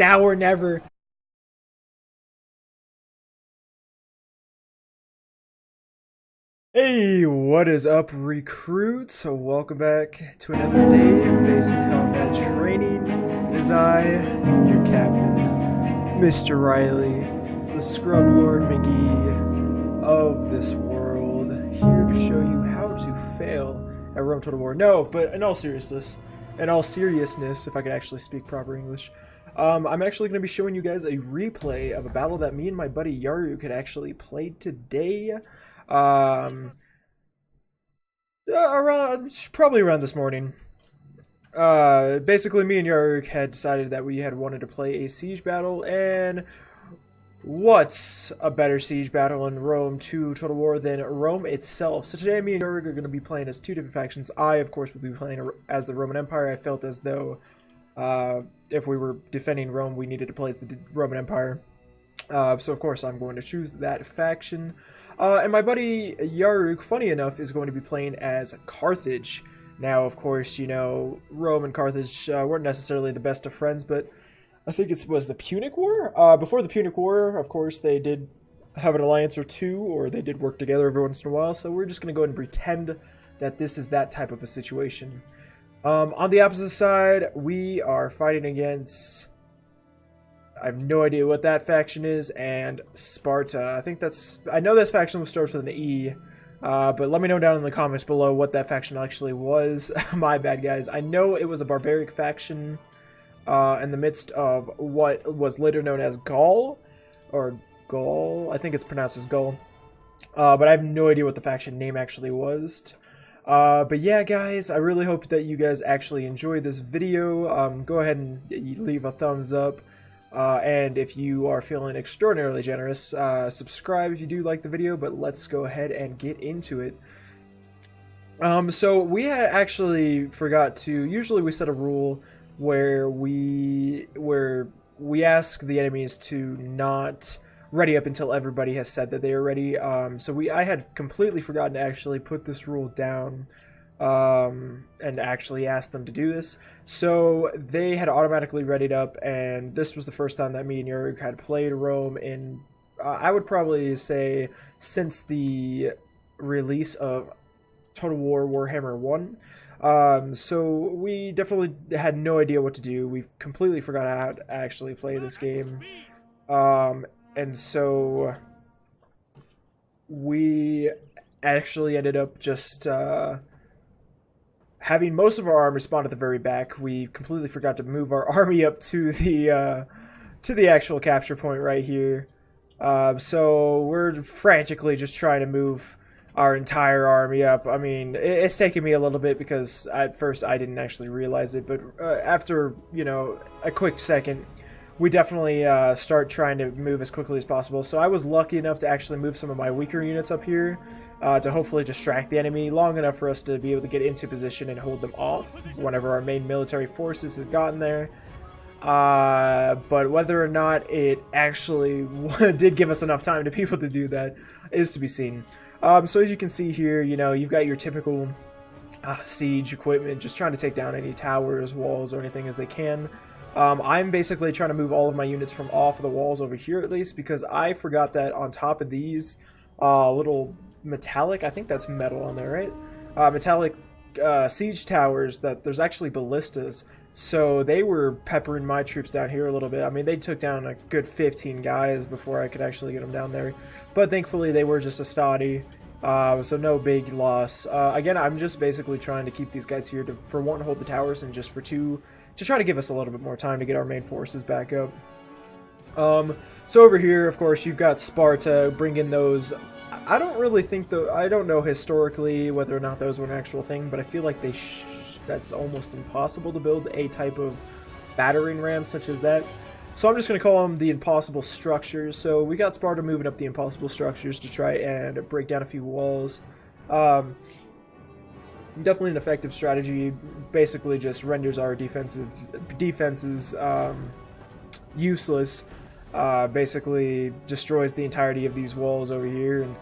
now or never. Hey, what is up, recruits? So welcome back to another day of basic combat training. It is I, your captain, Mr. Riley, the Scrub Lord McGee of this world, here to show you how to fail at Rome Total War. No, but in all seriousness, if I could actually speak proper English, I'm actually going to be showing you guys a replay of a battle that me and my buddy Yaruk had actually played today. Probably around this morning. Basically, me and Yaruk had decided that we had wanted to play a siege battle, and what's a better siege battle in Rome 2 Total War than Rome itself? So today, me and Yaruk are going to be playing as two different factions. I, of course, will be playing as the Roman Empire. I felt as though if we were defending Rome, we needed to play as the Roman Empire. So, of course, I'm going to choose that faction. And my buddy Yaruk, funny enough, is going to be playing as Carthage. Now, of course, you know, Rome and Carthage weren't necessarily the best of friends, but I think it was the Punic War. Before the Punic War, of course, they did have an alliance or two, or they did work together every once in a while, so we're just going to go ahead and pretend that this is that type of a situation. On the opposite side, we are fighting against... I have no idea what that faction is, and Sparta. I know this faction starts with an E, but let me know down in the comments below what that faction actually was. My bad, guys. I know it was a barbaric faction in the midst of what was later known as Gaul, or Gaul. I think it's pronounced as Gaul, but I have no idea what the faction name actually was. But yeah, guys, I really hope that you guys actually enjoyed this video. Go ahead and leave a thumbs up. And if you are feeling extraordinarily generous, subscribe if you do like the video, but let's go ahead and get into it. So we had actually forgot to, usually we set a rule where we ask the enemies to not ready up until everybody has said that they are ready. I had completely forgotten to actually put this rule down. And actually asked them to do this. So they had automatically readied up, and this was the first time that me and Yaruk had played Rome in, I would probably say, since the release of Total War Warhammer 1. So we definitely had no idea what to do. We completely forgot how to actually play this game. And so we actually ended up just... having most of our army spawned at the very back. We completely forgot to move our army up to the actual capture point right here. So we're frantically just trying to move our entire army up. I mean, it's taken me a little bit because at first I didn't actually realize it, but after, you know, a quick second, we definitely start trying to move as quickly as possible. So I was lucky enough to actually move some of my weaker units up here to hopefully distract the enemy long enough for us to be able to get into position and hold them off whenever our main military forces has gotten there. But whether or not it actually did give us enough time to be able to do that is to be seen. So as you can see here, you know, you've got your typical siege equipment, just trying to take down any towers, walls, or anything as they can. I'm basically trying to move all of my units from off of the walls over here at least, because I forgot that on top of these little metallic, I think that's metal on there, right? Metallic siege towers, that there's actually ballistas. So they were peppering my troops down here a little bit. I mean, they took down a good 15 guys before I could actually get them down there. But thankfully they were just a stoddy. So no big loss. Again, I'm just basically trying to keep these guys here to, for one, hold the towers, and just for two, to try to give us a little bit more time to get our main forces back up. So over here, of course, you've got Sparta, bring in those. I don't really think, though, I don't know historically whether or not those were an actual thing, but I feel like that's almost impossible to build a type of battering ram such as that. So I'm just going to call them the impossible structures. So we got Sparta moving up the impossible structures to try and break down a few walls. Definitely an effective strategy. Basically just renders our defenses useless. Basically destroys the entirety of these walls over here, and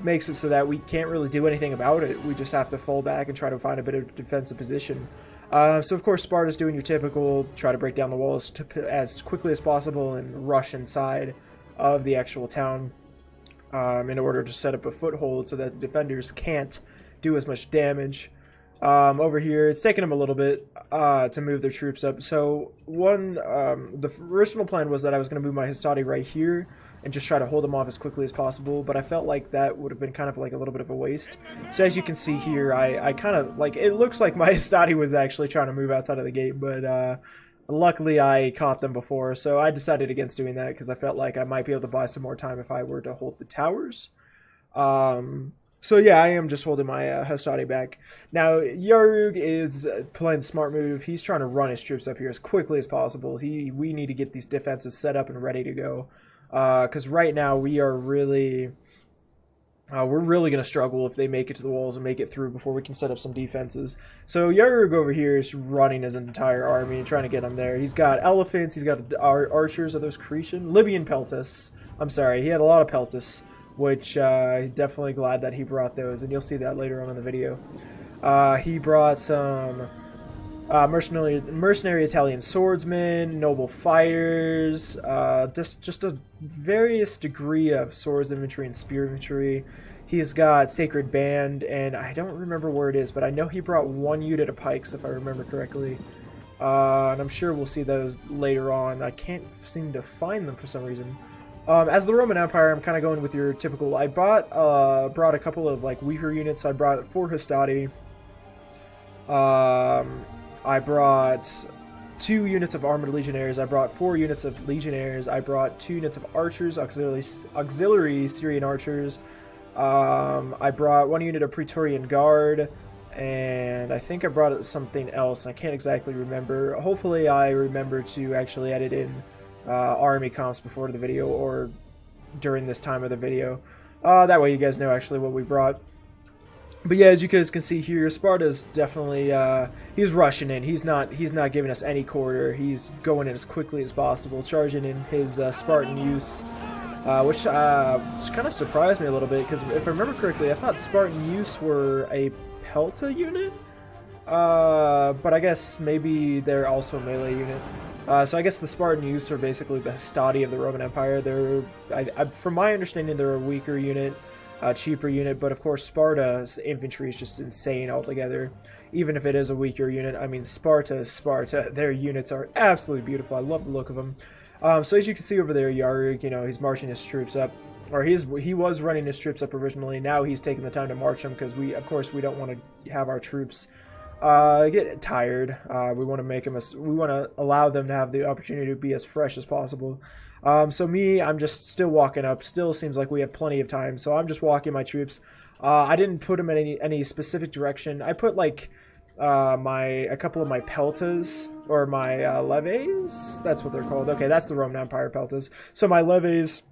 makes it so that we can't really do anything about it. We just have to fall back and try to find a bit of defensive position. So of course Sparta's doing your typical try to break down the walls as quickly as possible and rush inside of the actual town in order to set up a foothold so that the defenders can't do as much damage. Over here, it's taken them a little bit to move their troops up. So the original plan was that I was going to move my Hastati right here and just try to hold them off as quickly as possible, but I felt like that would have been kind of like a little bit of a waste. So as you can see here, I kind of like, it looks like my Hastati was actually trying to move outside of the gate, but luckily I caught them before, so I decided against doing that because I felt like I might be able to buy some more time if I were to hold the towers. So yeah, I am just holding my Hastati back. Now, Yarug is playing the smart move. He's trying to run his troops up here as quickly as possible. We need to get these defenses set up and ready to go. Because right now we are really... we're really going to struggle if they make it to the walls and make it through before we can set up some defenses. So Yarug over here is running his entire army and trying to get them there. He's got elephants, he's got archers, are those Cretan? Libyan peltas. I'm sorry, he had a lot of peltas, which definitely glad that he brought those, and you'll see that later on in the video. He brought some mercenary Italian swordsmen, noble fighters, just a various degree of swords infantry and spear infantry. He's got Sacred Band, and I don't remember where it is, but I know he brought one unit of pikes, if I remember correctly. And I'm sure we'll see those later on. I can't seem to find them for some reason. As the Roman Empire, I'm kind of going with your typical. I brought a couple of like weaker units. I brought 4 Hastati. I brought 2 units of armored legionnaires. I brought 4 units of legionnaires. I brought 2 units of archers, auxiliary Syrian archers. I brought 1 unit of Praetorian Guard, and I think I brought something else, and I can't exactly remember. Hopefully, I remember to actually edit in army comps before the video or during this time of the video. That way you guys know actually what we brought. But yeah, as you guys can see here, Sparta's definitely he's rushing in. He's not giving us any quarter. He's going in as quickly as possible, charging in his Spartan use, which kind of surprised me a little bit because if I remember correctly, I thought Spartan use were a Pelta unit, but I guess maybe they're also a melee unit. So I guess the Spartan use are basically the Hastati of the Roman Empire. From my understanding, they're a weaker unit, cheaper unit, but of course Sparta's infantry is just insane altogether. Even if it is a weaker unit, I mean Sparta is Sparta. Their units are absolutely beautiful. I love the look of them. So as you can see over there, Yarug, he's marching his troops up, or he was running his troops up originally. Now he's taking the time to march them because of course we don't want to have our troops get tired. We want to make them we want to allow them to have the opportunity to be as fresh as possible. So I'm just still walking up. Still seems like we have plenty of time, so I'm just walking my troops. I didn't put them in any specific direction. I put like a couple of my peltas, or my leves. That's what they're called. Okay, that's the Roman Empire peltas. So my leves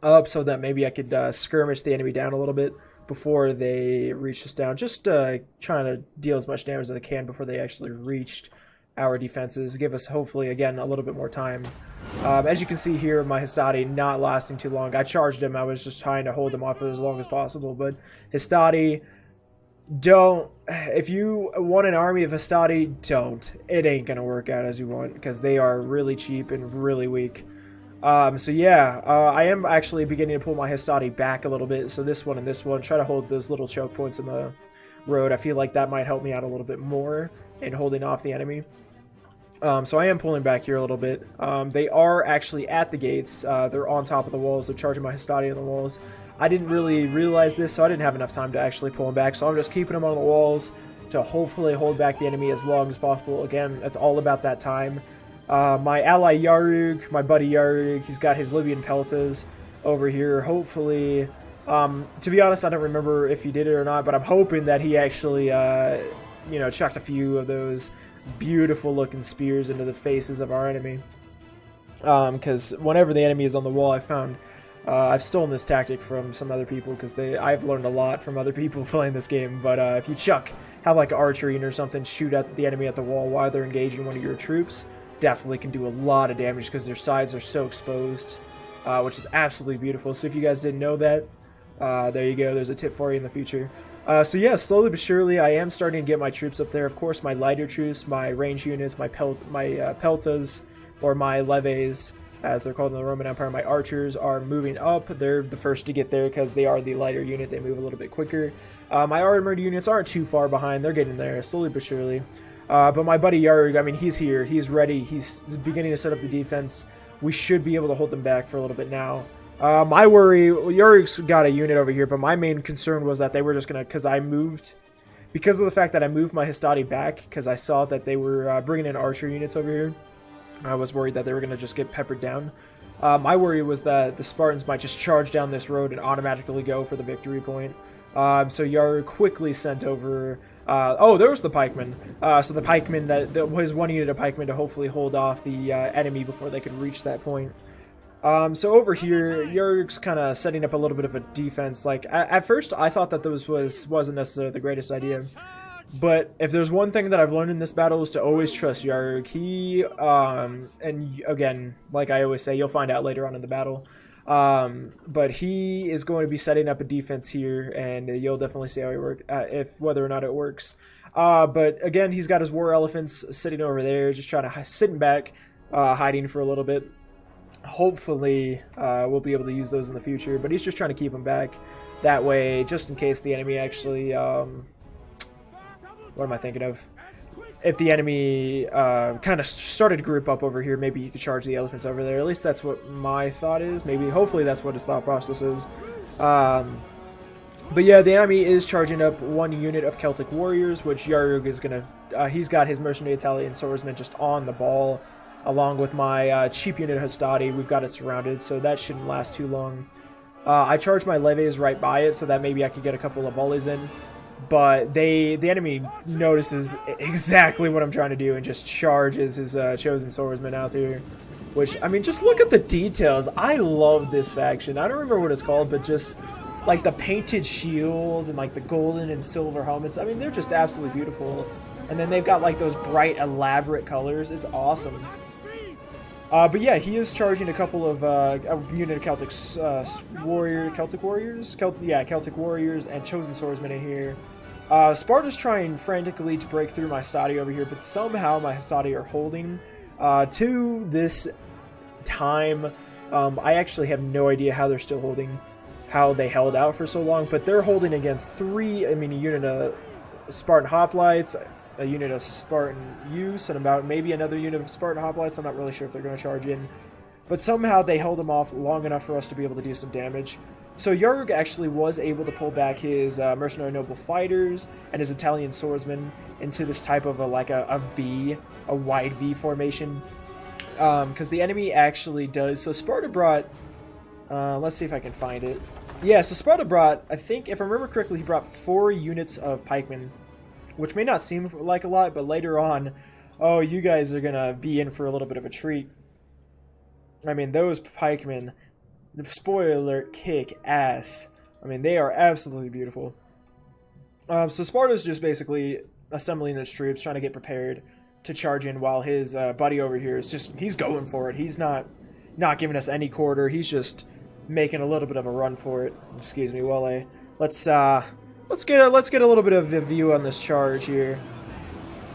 up so that maybe I could skirmish the enemy down a little bit before they reach us down, just trying to deal as much damage as I can before they actually reached our defenses, give us hopefully again a little bit more time. As you can see here, my Hastati not lasting too long. I charged him. I was just trying to hold them off for as long as possible, but Hastati, if you want an army of Hastati, don't. It ain't gonna work out as you want because they are really cheap and really weak. So yeah, I am actually beginning to pull my Hastati back a little bit. So this one and this one, try to hold those little choke points in the road. I feel like that might help me out a little bit more in holding off the enemy. So I am pulling back here a little bit. They are actually at the gates. They're on top of the walls. They're charging my Hastati on the walls. I didn't really realize this, so I didn't have enough time to actually pull them back. So I'm just keeping them on the walls to hopefully hold back the enemy as long as possible. Again, that's all about that time. My ally Yarug, my buddy Yarug, he's got his Libyan peltas over here. Hopefully, to be honest, I don't remember if he did it or not, but I'm hoping that he actually, chucked a few of those beautiful looking spears into the faces of our enemy. Because whenever the enemy is on the wall, I found I've stolen this tactic from some other people because I've learned a lot from other people playing this game. But if you have like archery or something, shoot at the enemy at the wall while they're engaging one of your troops, definitely can do a lot of damage because their sides are so exposed, which is absolutely beautiful. So if you guys didn't know that, there you go. There's a tip for you in the future. So yeah, slowly but surely, I am starting to get my troops up there. Of course, my lighter troops, my range units, my peltas, or my leves, as they're called in the Roman Empire, my archers are moving up. They're the first to get there because they are the lighter unit. They move a little bit quicker. My armored units aren't too far behind. They're getting there slowly but surely. But my buddy Yarg, I mean, he's here. He's ready. He's beginning to set up the defense. We should be able to hold them back for a little bit now. My worry, Yarg's got a unit over here, but my main concern was that they were just going to, because of the fact that I moved my Hastati back, because I saw that they were bringing in archer units over here. I was worried that they were going to just get peppered down. My worry was that the Spartans might just charge down this road and automatically go for the victory point. So Yarg quickly sent over... oh, there was the pikemen. So the pikemen, that was one unit of pikemen to hopefully hold off the enemy before they could reach that point. So over here, Yarg's kind of setting up a little bit of a defense. Like, at first, I thought that this wasn't necessarily the greatest idea. But if there's one thing that I've learned in this battle is to always trust Yarg. He, and again, like I always say, you'll find out later on in the battle. But he is going to be setting up a defense here, and you'll definitely see how he works, whether or not it works. But again, he's got his war elephants sitting over there, just trying to sitting back, hiding for a little bit. Hopefully, we'll be able to use those in the future, but he's just trying to keep them back that way, just in case the enemy actually, what am I thinking of? If the enemy kind of started to group up over here, maybe you could charge the elephants over there. At least that's what my thought is. Maybe, hopefully that's what his thought process is. But yeah, the enemy is charging up one unit of Celtic warriors, which Yarg is going to... he's got his mercenary Italian swordsmen just on the ball, along with my cheap unit Hastati. We've got it surrounded, so that shouldn't last too long. I charged my levies right by it so that maybe I could get a couple of volleys in. But the enemy notices exactly what I'm trying to do and just charges his chosen swordsman out there. Which, I mean, just look at the details. I love this faction. I don't remember what it's called, but just like the painted shields and like the golden and silver helmets. I mean, they're just absolutely beautiful. And then they've got like those bright, elaborate colors. It's awesome. But yeah, he is charging a couple of a unit of Celtic warriors and chosen swordsmen in here. Sparta's trying frantically to break through my Hastati over here, but somehow my Hastati are holding. To this time, I actually have no idea how they're still holding, how they held out for so long, but they're holding against a unit of Spartan hoplites, a unit of Spartan use, and about maybe another unit of Spartan hoplites. I'm not really sure if they're going to charge in. But somehow they held them off long enough for us to be able to do some damage. So Yarg actually was able to pull back his mercenary noble fighters and his Italian swordsmen into this type of a wide V formation. Because the enemy actually does. So Sparta brought... let's see if I can find it. Yeah, so Sparta brought, I think, if I remember correctly, he brought 4 units of pikemen. Which may not seem like a lot, but later on, oh, you guys are going to be in for a little bit of a treat. I mean, those pikemen, spoiler alert, kick ass. I mean, they are absolutely beautiful. So Sparta's just basically assembling his troops, trying to get prepared to charge in, while his buddy over here is just, he's going for it. He's not giving us any quarter. He's just making a little bit of a run for it. Excuse me, while Let's get a little bit of a view on this charge here,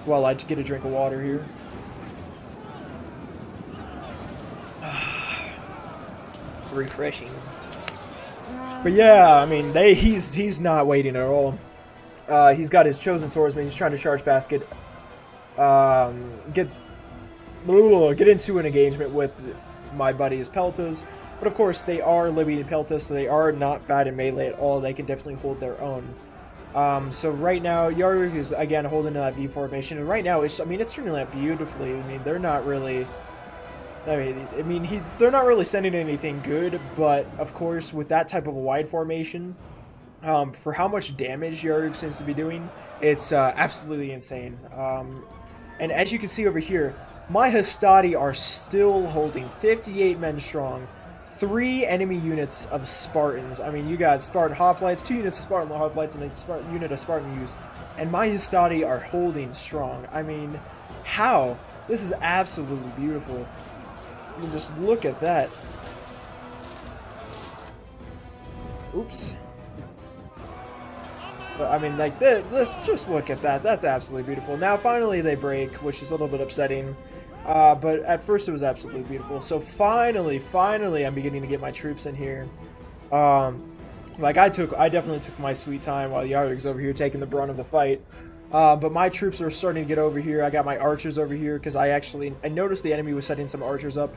while I get a drink of water here. Refreshing. But yeah, I mean, he's not waiting at all. He's got his chosen swordsman. He's trying to charge basket. Get into an engagement with my buddy's peltas. But of course, they are Libyan peltas, so they are not bad in melee at all. They can definitely hold their own. So right now, Yarg is again holding that V formation, and right now, it's turning out beautifully. I mean, they're not really. They're not really sending anything good, but of course, with that type of a wide formation, for how much damage Yarg seems to be doing, it's absolutely insane. And as you can see over here, my Hastati are still holding 58 men strong. 3 enemy units of Spartans. I mean, you got Spartan hoplites, 2 units of Spartan hoplites, and a unit of Spartan use. And my Hastati are holding strong. I mean, how? This is absolutely beautiful. You can just look at that. Oops. But I mean, like, let's just look at that. That's absolutely beautiful. Now, finally, they break, which is a little bit upsetting. But at first, it was absolutely beautiful. So finally, I'm beginning to get my troops in here. Like, I definitely took my sweet time while Yarrig's over here taking the brunt of the fight. But my troops are starting to get over here. I got my archers over here because I noticed the enemy was setting some archers up.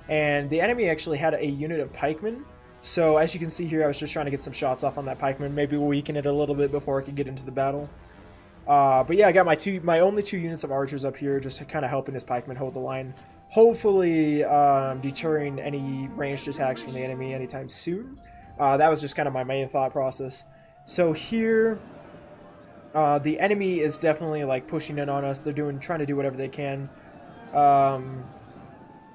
And the enemy actually had a unit of pikemen. So as you can see here, I was just trying to get some shots off on that pikeman, maybe weaken it a little bit before I could get into the battle. But yeah, I got my only 2 units of archers up here, just kind of helping his pikemen hold the line. Hopefully deterring any ranged attacks from the enemy anytime soon. That was just kind of my main thought process. So here, the enemy is definitely like pushing in on us. They're trying to do whatever they can.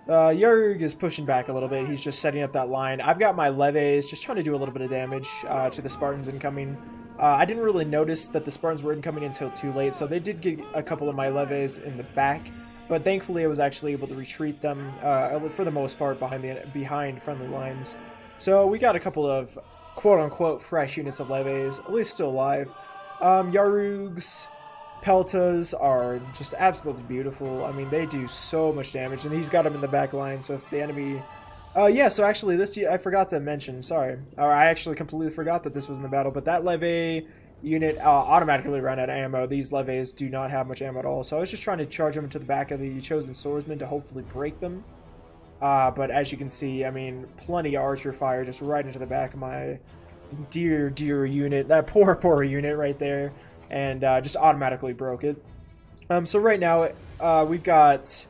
Yarg is pushing back a little bit. He's just setting up that line. I've got my levies just trying to do a little bit of damage to the Spartans incoming. I didn't really notice that the Spartans were incoming until too late, so they did get a couple of my levies in the back, but thankfully I was actually able to retreat them for the most part behind friendly lines. So we got a couple of quote-unquote fresh units of levies, at least still alive. Yarug's Peltas are just absolutely beautiful. I mean, they do so much damage, and he's got them in the back line, so if the enemy... yeah, so actually, I forgot to mention, sorry. Or I actually completely forgot that this was in the battle, but that levy unit automatically ran out of ammo. These levies do not have much ammo at all, so I was just trying to charge them into the back of the Chosen Swordsman to hopefully break them. But as you can see, I mean, plenty of archer fire just right into the back of my dear unit. That poor unit right there. And just automatically broke it. So right now, we've got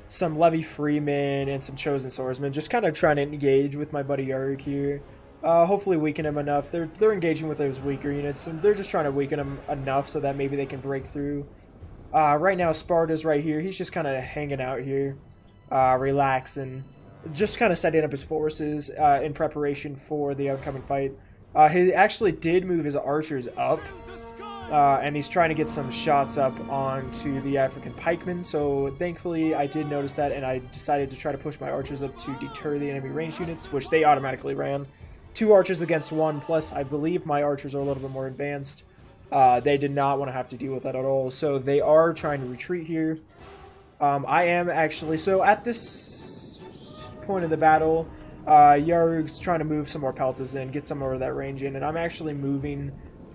some Levy Freemen and some Chosen Swordsmen, just kind of trying to engage with my buddy Yarik here. Hopefully weaken him enough. They're engaging with those weaker units, and they're just trying to weaken them enough so that maybe they can break through. Right now, Sparta's right here. He's just kind of hanging out here, relaxing, just kind of setting up his forces in preparation for the upcoming fight. He actually did move his archers up. And he's trying to get some shots up onto the African pikemen, so thankfully I did notice that, and I decided to try to push my archers up to deter the enemy ranged units, which they automatically ran. 2 archers against 1, plus I believe my archers are a little bit more advanced. They did not want to have to deal with that at all, so they are trying to retreat here. I am actually, so at this point of the battle, Yarug's trying to move some more Peltas in, get some more of that range in, and I'm actually moving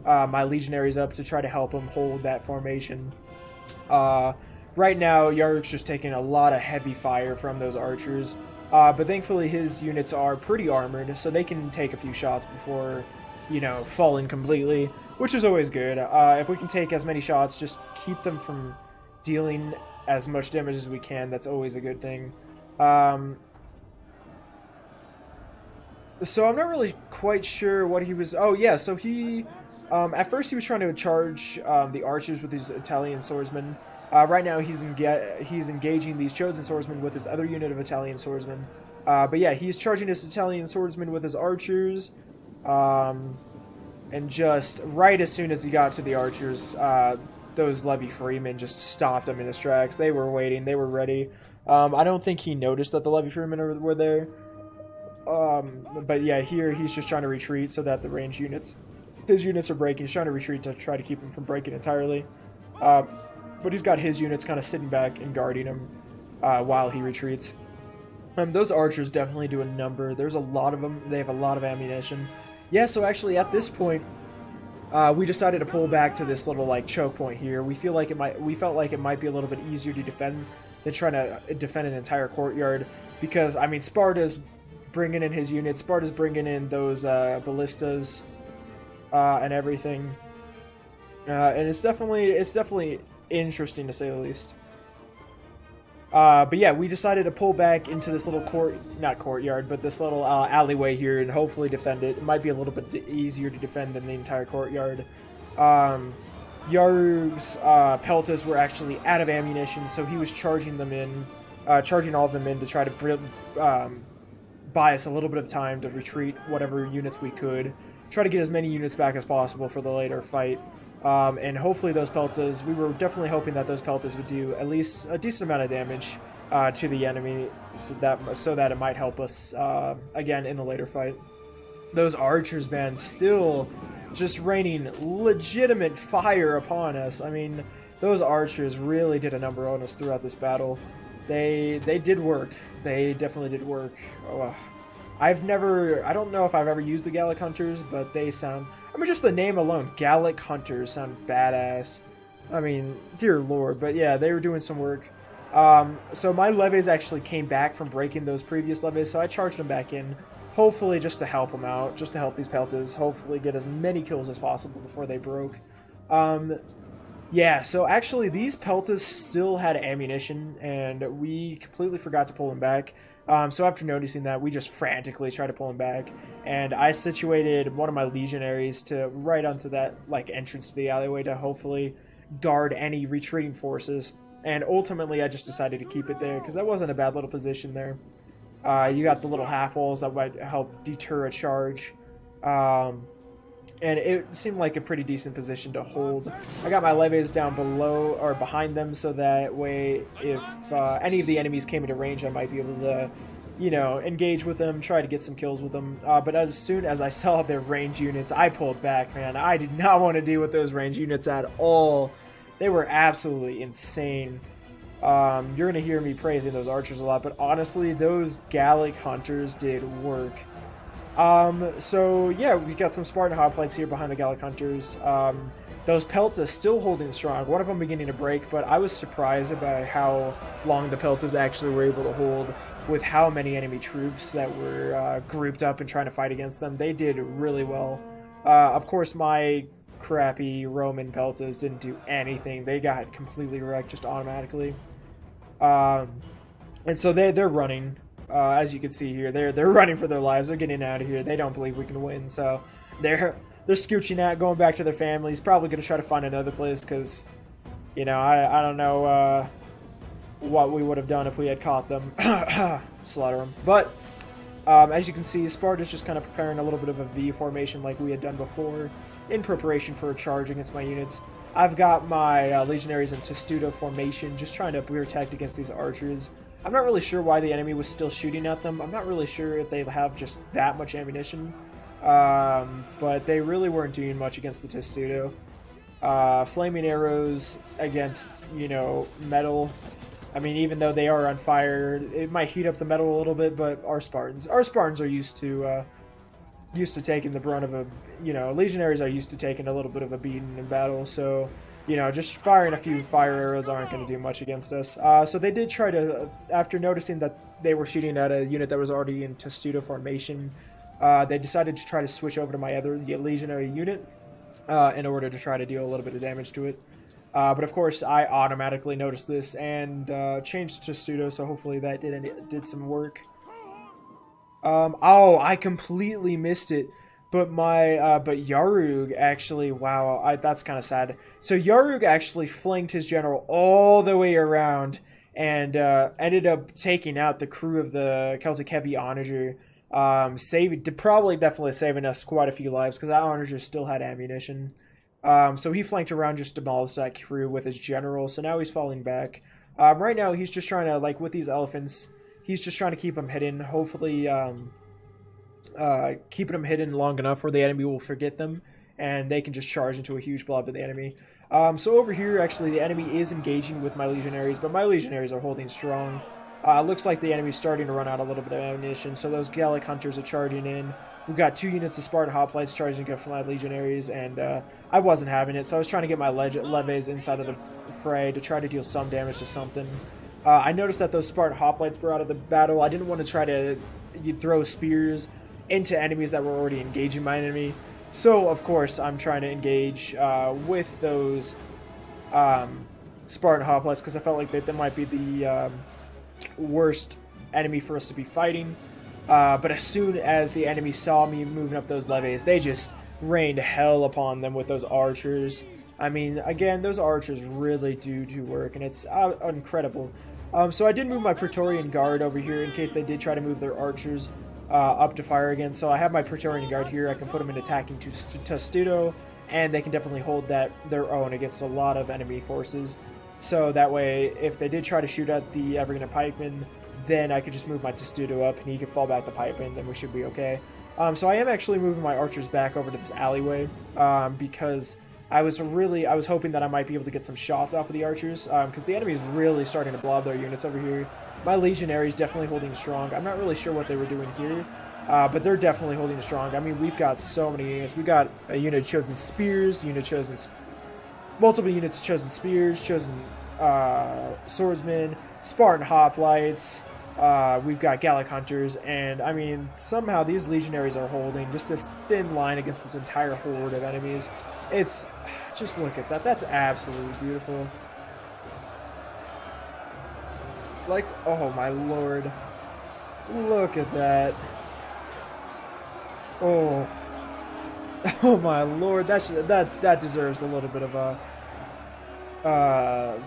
my legionaries up to try to help him hold that formation. Right now, Yarik's just taking a lot of heavy fire from those archers, but thankfully his units are pretty armored, so they can take a few shots before, you know, falling completely, which is always good. If we can take as many shots, just keep them from dealing as much damage as we can, that's always a good thing. So I'm not really quite sure what he was... Oh, yeah, so he... at first he was trying to charge the archers with his Italian swordsmen. Right now he's engaging these Chosen Swordsmen with his other unit of Italian swordsmen. But yeah, he's charging his Italian swordsmen with his archers. And just right as soon as he got to the archers, those Levy Freemen just stopped him in his tracks. They were waiting, they were ready. I don't think he noticed that the Levy Freemen were there. But yeah, here he's just trying to retreat so that the ranged units... His units are breaking. He's trying to retreat to try to keep him from breaking entirely. But he's got his units kind of sitting back and guarding him while he retreats. Those archers definitely do a number. There's a lot of them. They have a lot of ammunition. Yeah, so actually at this point, we decided to pull back to this little like choke point here. We felt like it might be a little bit easier to defend than trying to defend an entire courtyard, because I mean Sparta's bringing in his units. Sparta's bringing in those ballistas. And everything, and it's definitely interesting to say the least. But yeah, we decided to pull back into this little not courtyard, but this little alleyway here, and hopefully defend it. It might be a little bit easier to defend than the entire courtyard. Yarug's Peltas were actually out of ammunition, so he was charging all of them in to try to buy us a little bit of time to retreat whatever units we could. Try to get as many units back as possible for the later fight. And hopefully those Peltas, we were definitely hoping that those Peltas would do at least a decent amount of damage to the enemy, so that it might help us again in the later fight. Those archers, man, still just raining legitimate fire upon us. I mean, those archers really did a number on us throughout this battle. They did work. They definitely did work. Oh, I don't know if I've ever used the Gallic Hunters, but they sound, I mean, just the name alone, Gallic Hunters, sound badass. I mean, dear lord, but yeah, they were doing some work. So my levies actually came back from breaking those previous levies, so I charged them back in, hopefully just to help them out, just to help these peltas, hopefully get as many kills as possible before they broke. Yeah, so actually these peltas still had ammunition, and we completely forgot to pull them back. So after noticing that, we just frantically tried to pull them back, and I situated one of my legionaries to right onto that like entrance to the alleyway to hopefully guard any retreating forces. And ultimately, I just decided to keep it there because that wasn't a bad little position there. You got the little half walls that might help deter a charge. And it seemed like a pretty decent position to hold. I got my levies down below or behind them, so that way if any of the enemies came into range, I might be able to, you know, engage with them, try to get some kills with them. But as soon as I saw their range units, I pulled back, man. I did not want to deal with those range units at all. They were absolutely insane. You're going to hear me praising those archers a lot, but honestly, those Gallic Hunters did work. So yeah, we got some Spartan hoplites here behind the Gallic Hunters. Those peltas still holding strong. One of them beginning to break, but I was surprised about how long the peltas actually were able to hold with how many enemy troops that were grouped up and trying to fight against them. They did really well. Of course, my crappy Roman peltas didn't do anything. They got completely wrecked just automatically. And so they're running. As you can see here, they're running for their lives. They're getting out of here. They don't believe we can win, so they're scooching out, going back to their families. Probably going to try to find another place because, you know, I don't know what we would have done if we had caught them. Slaughter them. But as you can see, Sparta's just kind of preparing a little bit of a V formation like we had done before in preparation for a charge against my units. I've got my legionaries in testudo formation, just trying to protect against these archers. I'm not really sure why the enemy was still shooting at them. I'm not really sure if they have just that much ammunition. But they really weren't doing much against the testudo. Flaming arrows against, you know, metal. I mean, even though they are on fire, it might heat up the metal a little bit, but our Spartans are used to taking the brunt of a, you know, legionaries are used to taking a little bit of a beating in battle, so, you know, just firing a few fire arrows aren't going to do much against us. So they did try to, after noticing that they were shooting at a unit that was already in testudo formation, they decided to try to switch over to my other legionary unit in order to try to deal a little bit of damage to it. But of course, I automatically noticed this and changed to testudo, so hopefully that did some work. Oh, I completely missed it. But but Yarug actually, wow, that's kind of sad. So Yarug actually flanked his general all the way around and ended up taking out the crew of the Celtic Heavy Onager, definitely saving us quite a few lives because that Onager still had ammunition. So he flanked around, just demolished that crew with his general. So now he's falling back. Right now he's just trying to, like, with these elephants, he's just trying to keep them hidden. Hopefully, keeping them hidden long enough where the enemy will forget them and they can just charge into a huge blob of the enemy. So over here, actually, the enemy is engaging with my legionaries, but my legionaries are holding strong. Looks like the enemy's starting to run out a little bit of ammunition, so those Gallic Hunters are charging in. We've got 2 units of Spartan hoplites charging up for my legionaries, and I wasn't having it, so I was trying to get my levies inside of the fray to try to deal some damage to something. I noticed that those Spartan hoplites were out of the battle. I didn't want to try to throw spears into enemies that were already engaging my enemy. So, of course, I'm trying to engage with those Spartan hoplites because I felt like they might be the worst enemy for us to be fighting. But as soon as the enemy saw me moving up those levies, they just rained hell upon them with those archers. I mean, again, those archers really do work, and it's incredible. So I did move my Praetorian Guard over here in case they did try to move their archers up to fire again. So I have my Praetorian Guard here. I can put them in attacking testudo, and they can definitely hold their own against a lot of enemy forces. So that way, if they did try to shoot at the Arverni pikemen, then I could just move my testudo up, and he could fall back the pipe, and then we should be okay. So I am actually moving my archers back over to this alleyway, because I was hoping that I might be able to get some shots off of the archers, because the enemy is really starting to blob their units over here. My legionaries definitely holding strong. I'm not really sure what they were doing here, but they're definitely holding strong. I mean, we've got so many units. We got a unit chosen spears, multiple units chosen spears, chosen swordsmen, Spartan hoplites. We've got Gallic hunters, and I mean, somehow these legionaries are holding just this thin line against this entire horde of enemies. It's just look at that. That's absolutely beautiful. Like, oh my lord, look at that. Oh, oh my lord, that deserves a little bit of a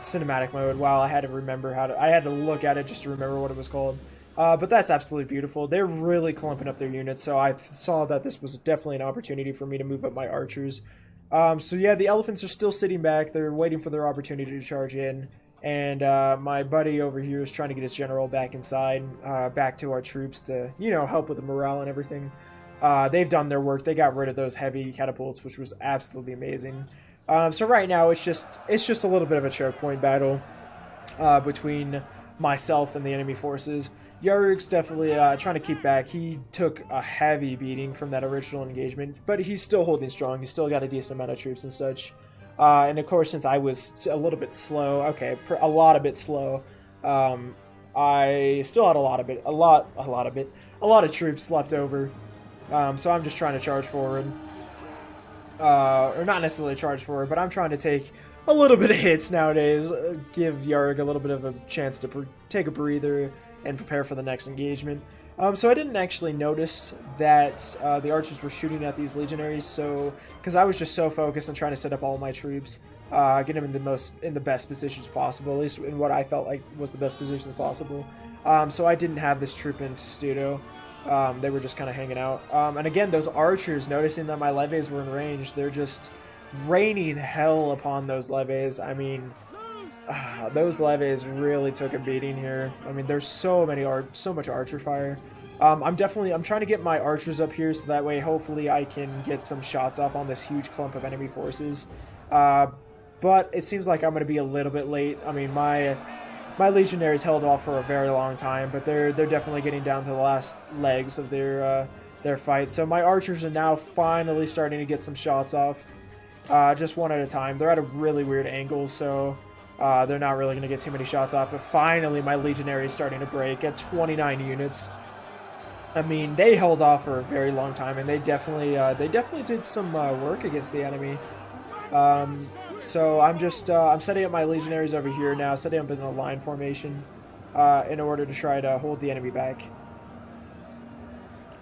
cinematic mode. Wow, I had to remember I had to look at it just to remember what it was called. But that's absolutely beautiful. They're really clumping up their units, so I saw that this was definitely an opportunity for me to move up my archers. So yeah, the elephants are still sitting back. They're waiting for their opportunity to charge in. And my buddy over here is trying to get his general back inside, back to our troops to, you know, help with the morale and everything. They've done their work. They got rid of those heavy catapults, which was absolutely amazing. So right now it's just a little bit of a choke point battle between myself and the enemy forces. Yarug's definitely trying to keep back. He took a heavy beating from that original engagement, but he's still holding strong. He's still got a decent amount of troops and such. And of course, since I was a little bit slow, a lot bit slow, I still had a lot of troops left over. So I'm just trying to charge forward. Or not necessarily charge forward, but I'm trying to take a little bit of hits nowadays. Give Yarg a little bit of a chance to take a breather and prepare for the next engagement. So I didn't actually notice that the archers were shooting at these legionaries, so because I was just so focused on trying to set up all my troops, get them in the best positions possible, at least in what I felt like was the best positions possible. So I didn't have this troop in Testudo. They were just kind of hanging out. And again, those archers, noticing that my levies were in range, they're just raining hell upon those levies. I mean, those levies really took a beating here. I mean, there's so much archer fire. I'm trying to get my archers up here so that way hopefully I can get some shots off on this huge clump of enemy forces. But it seems like I'm going to be a little bit late. I mean, my legionaries held off for a very long time, but they're definitely getting down to the last legs of their fight. So my archers are now finally starting to get some shots off, just one at a time. They're at a really weird angle, so they're not really going to get too many shots off. But finally, my legionary is starting to break at 29 units. I mean, they held off for a very long time, and they definitely did some work against the enemy. So I'm setting up my legionaries over here now, setting up in a line formation in order to try to hold the enemy back.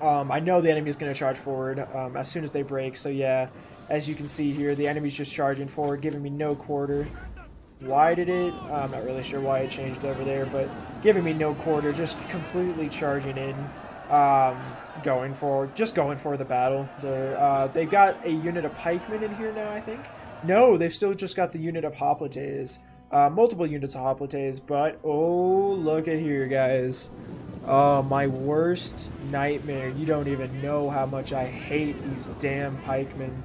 I know the enemy is going to charge forward as soon as they break, so yeah, as you can see here, the enemy's just charging forward, giving me no quarter. Why did it? I'm not really sure why it changed over there, but giving me no quarter, just completely charging in, going for the battle. They've got a unit of pikemen in here now, I think. No, they've still just got the unit of hoplites. Multiple units of hoplites, but oh, look at here, guys. Oh, my worst nightmare. You don't even know how much I hate these damn pikemen.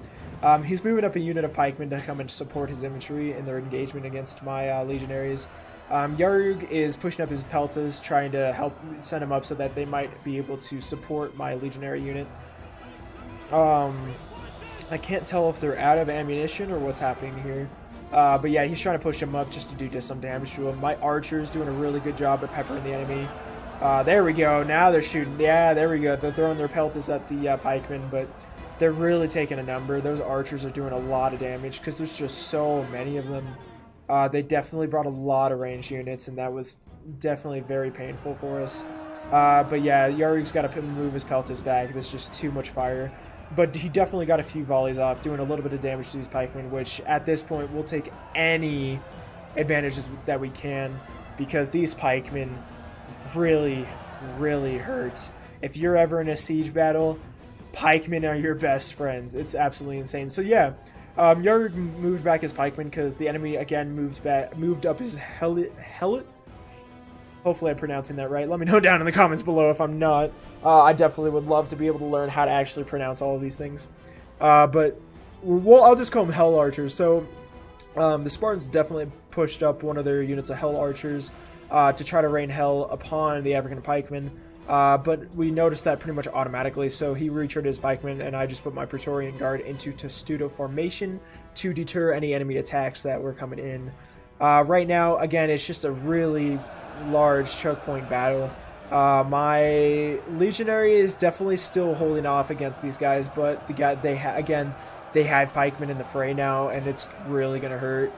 He's moving up a unit of pikemen to come and support his infantry in their engagement against my legionaries. Yarug is pushing up his peltas, trying to help send them up so that they might be able to support my legionary unit. I can't tell if they're out of ammunition or what's happening here. But yeah, he's trying to push them up just to do some damage to him. My archer's doing a really good job at peppering the enemy. There we go. Now they're shooting. Yeah, there we go. They're throwing their peltas at the pikemen, but they're really taking a number. Those archers are doing a lot of damage because there's just so many of them. They definitely brought a lot of ranged units, and that was definitely very painful for us. But yeah, Yarug's got to move his peltas back. There's just too much fire. But he definitely got a few volleys off, doing a little bit of damage to these pikemen, which at this point we'll take any advantages that we can, because these pikemen really, really hurt. If you're ever in a siege battle, pikemen are your best friends. It's absolutely insane. So yeah, Yarg moved back his pikemen because the enemy again moved up his helot. Hopefully I'm pronouncing that right. Let me know down in the comments below if I'm not. I definitely would love to be able to learn how to actually pronounce all of these things. But I'll just call them Hell Archers. So the Spartans definitely pushed up one of their units of Hell Archers to try to rain hell upon the African pikemen. But we noticed that pretty much automatically, so he retreated his pikemen, and I just put my Praetorian Guard into testudo formation to deter any enemy attacks that were coming in. Right now, again, it's just a really large choke point battle. My legionary is definitely still holding off against these guys, but they have pikemen in the fray now, and it's really gonna hurt.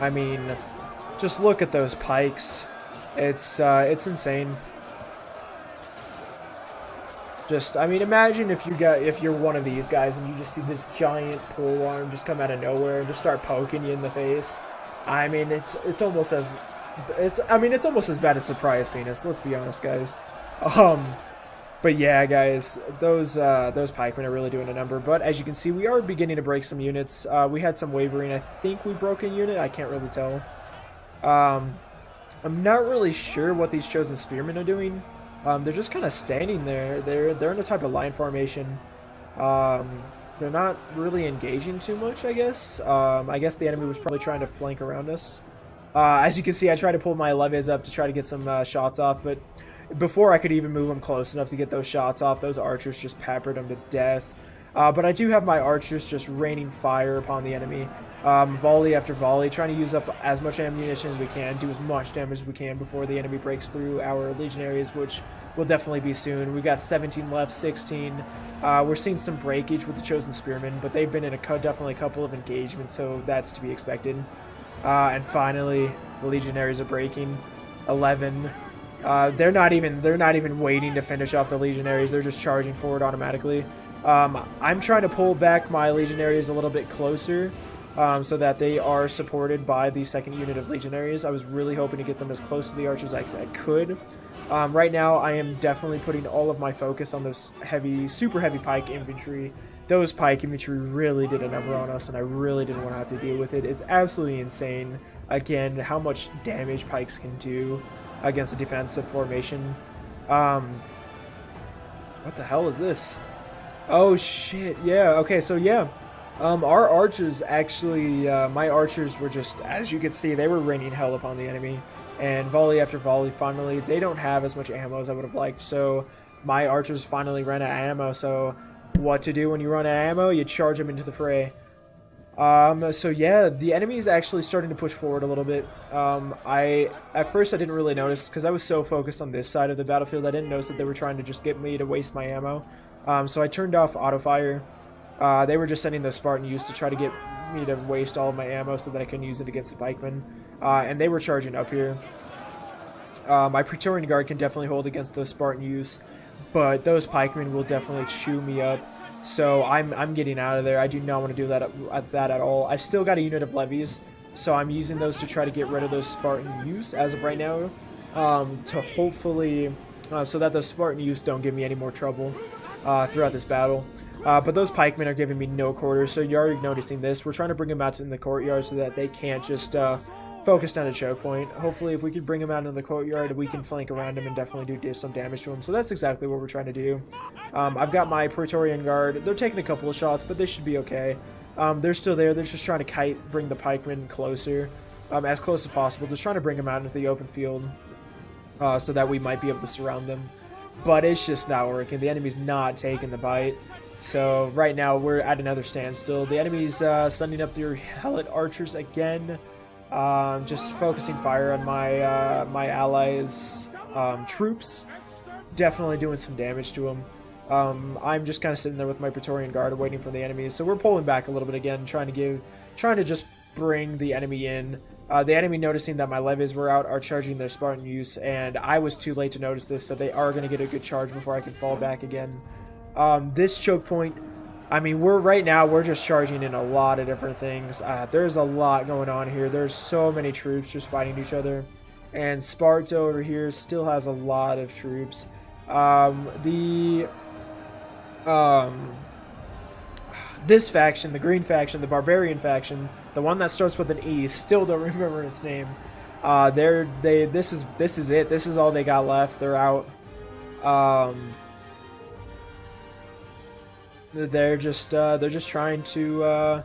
I mean, just look at those pikes. It's insane. I mean, imagine if you're one of these guys and you just see this giant pole arm just come out of nowhere and just start poking you in the face. I mean, it's almost as bad as surprise penis. Let's be honest, guys. But yeah, guys, those pikemen are really doing a number. But as you can see, we are beginning to break some units. We had some wavering. I think we broke a unit. I can't really tell. I'm not really sure what these chosen spearmen are doing. They're just kind of standing there. They're in a type of line formation. They're not really engaging too much, I guess. I guess the enemy was probably trying to flank around us. As you can see, I tried to pull my levies up to try to get some shots off, but before I could even move them close enough to get those shots off, those archers just peppered them to death. But I do have my archers just raining fire upon the enemy. Volley after volley, trying to use up as much ammunition as we can, do as much damage as we can before the enemy breaks through our legionaries, which will definitely be soon. We've got 17 left, 16. We're seeing some breakage with the chosen spearmen, but they've been in definitely a couple of engagements, so that's to be expected. And finally, the legionaries are breaking. 11. They're not even waiting to finish off the legionaries. They're just charging forward automatically. I'm trying to pull back my legionaries a little bit closer, so that they are supported by the second unit of legionaries. I was really hoping to get them as close to the archers as I could. Right now, I am definitely putting all of my focus on those super heavy pike infantry. Those pike infantry really did a number on us, and I really didn't want to have to deal with it. It's absolutely insane, again, how much damage pikes can do against a defensive formation. What the hell is this? Oh shit, yeah, okay, so yeah. Our archers actually, my archers were just, as you can see, they were raining hell upon the enemy. And volley after volley, finally, they don't have as much ammo as I would have liked. So my archers finally ran out of ammo. So what to do when you run out of ammo? You charge them into the fray. So yeah, the enemy is actually starting to push forward a little bit. At first I didn't really notice because I was so focused on this side of the battlefield. I didn't notice that they were trying to just get me to waste my ammo. So I turned off auto fire. They were just sending the Spartan youths to try to get me to waste all of my ammo so that I can use it against the pikemen. And they were charging up here. My Praetorian Guard can definitely hold against those Spartan youths, but those pikemen will definitely chew me up. So I'm getting out of there. I do not want to do that at all. I've still got a unit of levies, so I'm using those to try to get rid of those Spartan youths as of right now, to hopefully so that those Spartan youths don't give me any more trouble throughout this battle. But those pikemen are giving me no quarters, so you're already noticing this. We're trying to bring them out in the courtyard so that they can't just focus down a choke point. Hopefully, if we could bring them out into the courtyard, we can flank around them and definitely do some damage to them. So that's exactly what we're trying to do. I've got my Praetorian Guard. They're taking a couple of shots, but they should be okay. They're still there. They're just trying to bring the pikemen closer, as close as possible. Just trying to bring them out into the open field so that we might be able to surround them. But it's just not working. The enemy's not taking the bite. So right now we're at another standstill. The enemy's sending up their helot archers again, just focusing fire on my allies' troops. Definitely doing some damage to them. I'm just kind of sitting there with my Praetorian Guard waiting for the enemies. So we're pulling back a little bit again, trying to just bring the enemy in. The enemy, noticing that my levies were out, are charging their Spartan youths, and I was too late to notice this, so they are going to get a good charge before I can fall back again. This choke point, I mean, we're just charging in a lot of different things. There's a lot going on here. There's so many troops just fighting each other, and Sparta over here still has a lot of troops. This faction, the green faction, the barbarian faction, the one that starts with an E, still don't remember its name. This is it. This is all they got left. They're out. They're just trying to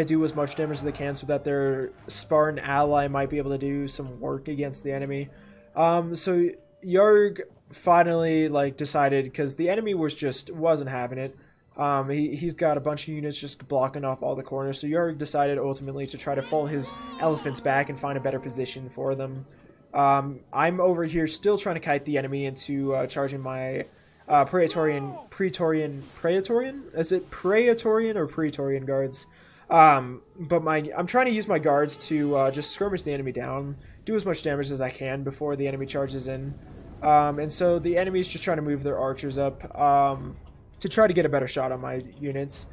do as much damage as they can so that their Spartan ally might be able to do some work against the enemy. So Yarg finally like decided, because the enemy wasn't having it. He's got a bunch of units just blocking off all the corners. So Yarg decided ultimately to try to fall his elephants back and find a better position for them. I'm over here still trying to kite the enemy into charging my Praetorian? Is it Praetorian or Praetorian guards? But I'm trying to use my guards to just skirmish the enemy down, do as much damage as I can before the enemy charges in. And so the enemy's just trying to move their archers up to try to get a better shot on my units.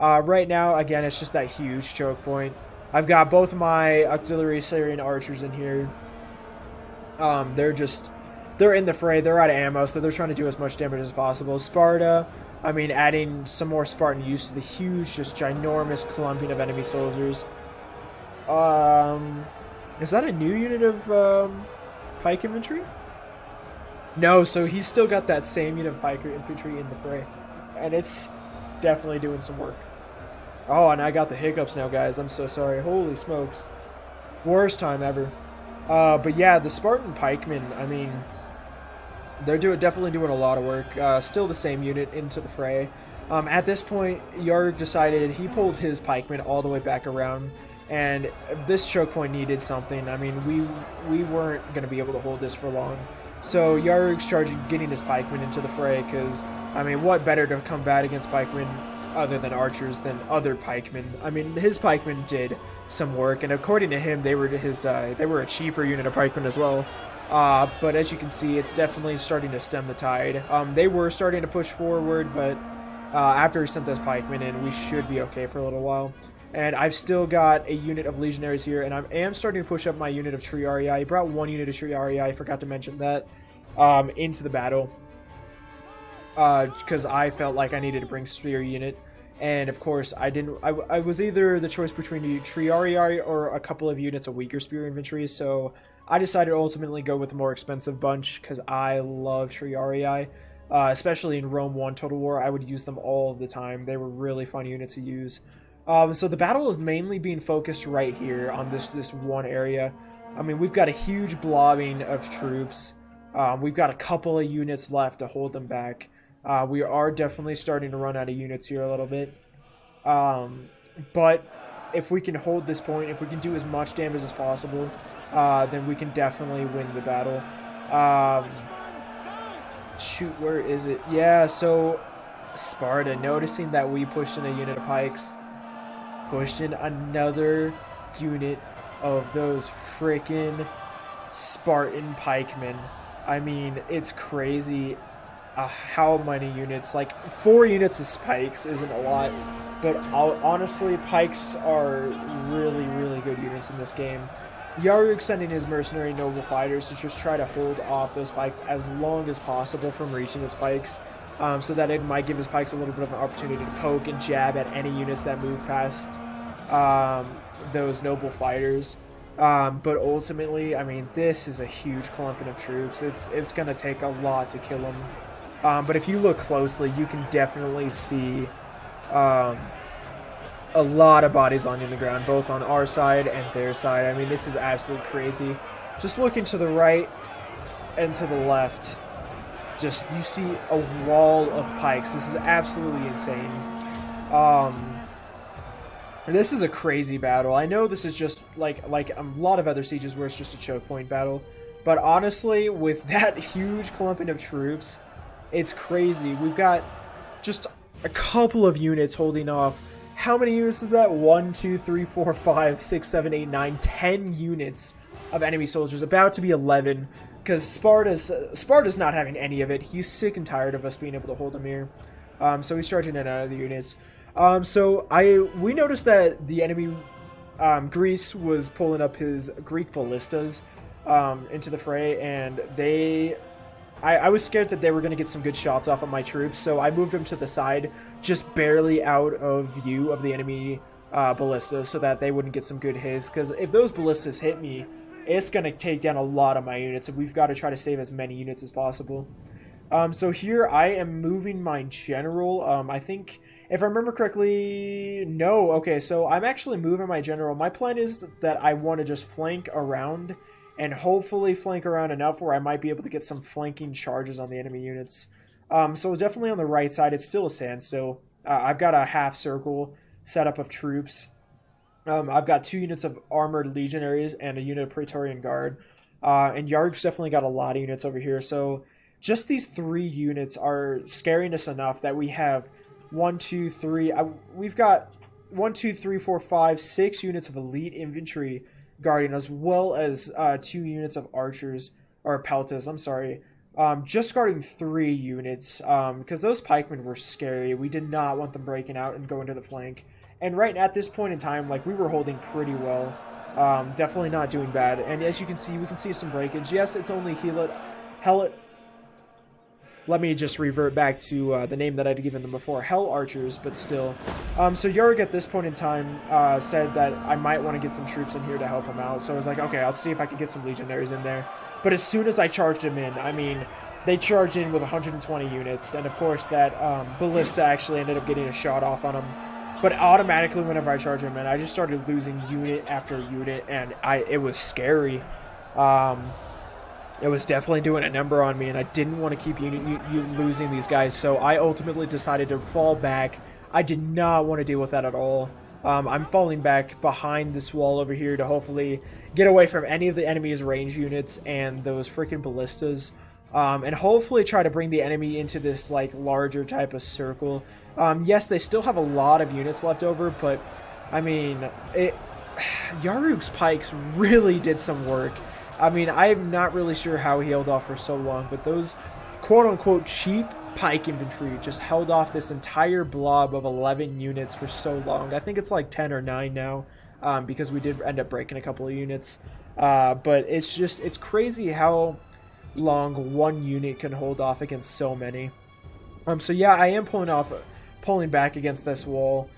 Right now, again, it's just that huge choke point. I've got both of my auxiliary Syrian archers in here. They're in the fray. They're out of ammo, so they're trying to do as much damage as possible. Sparta, I mean, adding some more Spartan use to the huge, just ginormous clumping of enemy soldiers. Is that a new unit of pike infantry? No, so he's still got that same unit of pike infantry in the fray. And it's definitely doing some work. Oh, and I got the hiccups now, guys. I'm so sorry. Holy smokes. Worst time ever. But yeah, the Spartan pikemen, I mean, they're definitely doing a lot of work. Still the same unit into the fray. At this point, Yarg decided he pulled his pikemen all the way back around, and this choke point needed something. I mean, we weren't going to be able to hold this for long. So Yarg's charging, getting his pikemen into the fray, because, I mean, what better to combat against pikemen other than archers than other pikemen? I mean, his pikemen did some work, and according to him, they were a cheaper unit of pikemen as well. But as you can see, it's definitely starting to stem the tide. They were starting to push forward, but after he sent those pikemen in, we should be okay for a little while. And I've still got a unit of legionaries here, and I am starting to push up my unit of Triarii. I brought one unit of Triarii, I forgot to mention that, into the battle. Because I felt like I needed to bring Spear unit. And of course, I was either the choice between Triarii or a couple of units of weaker Spear infantry, so I decided to ultimately go with the more expensive bunch, because I love Triarii. Especially in Rome 1 Total War, I would use them all the time. They were really fun units to use. So the battle is mainly being focused right here on this one area. I mean, we've got a huge blobbing of troops. We've got a couple of units left to hold them back. We are definitely starting to run out of units here a little bit. But if we can hold this point, if we can do as much damage as possible, then we can definitely win the battle. Shoot, where is it? Yeah, so Sparta, noticing that we pushed in a unit of pikes, pushed in another unit of those freaking Spartan pikemen. I mean, it's crazy how many units. Like, 4 units of pikes isn't a lot, but honestly, pikes are really, really good units in this game. Yarg sending his mercenary noble fighters to just try to hold off those pikes as long as possible from reaching his pikes, so that it might give his pikes a little bit of an opportunity to poke and jab at any units that move past those noble fighters. But ultimately, I mean, this is a huge clumping of troops. It's going to take a lot to kill them. But if you look closely, you can definitely see a lot of bodies lying on the ground, both on our side and their side. I mean, this is absolutely crazy. Just looking to the right and to the left, just you see a wall of pikes. This is absolutely insane. This is a crazy battle. I know this is just like a lot of other sieges where it's just a choke point battle, but honestly, with that huge clumping of troops, it's crazy. We've got just a couple of units holding off. How many units is that? 1, 2, 3, 4, 5, 6, 7, 8, 9, 10 units of enemy soldiers. About to be 11, because Sparta's not having any of it. He's sick and tired of us being able to hold him here. So he's charging in out of the units. We noticed that the enemy, Greece, was pulling up his Greek ballistas into the fray, and I was scared that they were going to get some good shots off of my troops, so I moved them to the side, just barely out of view of the enemy ballistas, so that they wouldn't get some good hits, because if those ballistas hit me, it's going to take down a lot of my units, and we've got to try to save as many units as possible. So here I am moving my general. I think, if I remember correctly, no. Okay, so I'm actually moving my general. My plan is that I want to just flank around and hopefully flank around enough where I might be able to get some flanking charges on the enemy units. So definitely on the right side, it's still a standstill. I've got a half circle setup of troops. I've got 2 units of armored legionaries and a unit of Praetorian Guard. And Yarg's definitely got a lot of units over here. So just these 3 units are scaring us enough that we have 1, 2, 3. We've got 1, 2, 3, 4, 5, 6 units of elite infantry guarding, as well as 2 units of archers, or peltas, I'm sorry. Just guarding 3 units, because those pikemen were scary. We did not want them breaking out and going to the flank. And right at this point in time, like, we were holding pretty well. Definitely not doing bad. And as you can see, we can see some breakage. Yes, it's only Hell. Let me just revert back to the name that I'd given them before, Hell Archers, but still. So Yarg at this point in time said that I might want to get some troops in here to help him out. So I was like, okay, I'll see if I can get some legionaries in there. But as soon as I charged him in, I mean, they charged in with 120 units. And of course that ballista actually ended up getting a shot off on him. But automatically whenever I charged him in, I just started losing unit after unit, and it was scary. It was definitely doing a number on me, and I didn't want to keep losing these guys, so I ultimately decided to fall back. I did not want to deal with that at all. I'm falling back behind this wall over here to hopefully get away from any of the enemy's range units and those freaking ballistas, and hopefully try to bring the enemy into this like larger type of circle. Yes, they still have a lot of units left over, but I mean, Yarug's pikes really did some work. I mean, I'm not really sure how he held off for so long, but those quote-unquote cheap pike infantry just held off this entire blob of 11 units for so long. I think it's like 10 or 9 now, because we did end up breaking a couple of units. But it's crazy how long one unit can hold off against so many. So yeah, I am pulling back against this wall.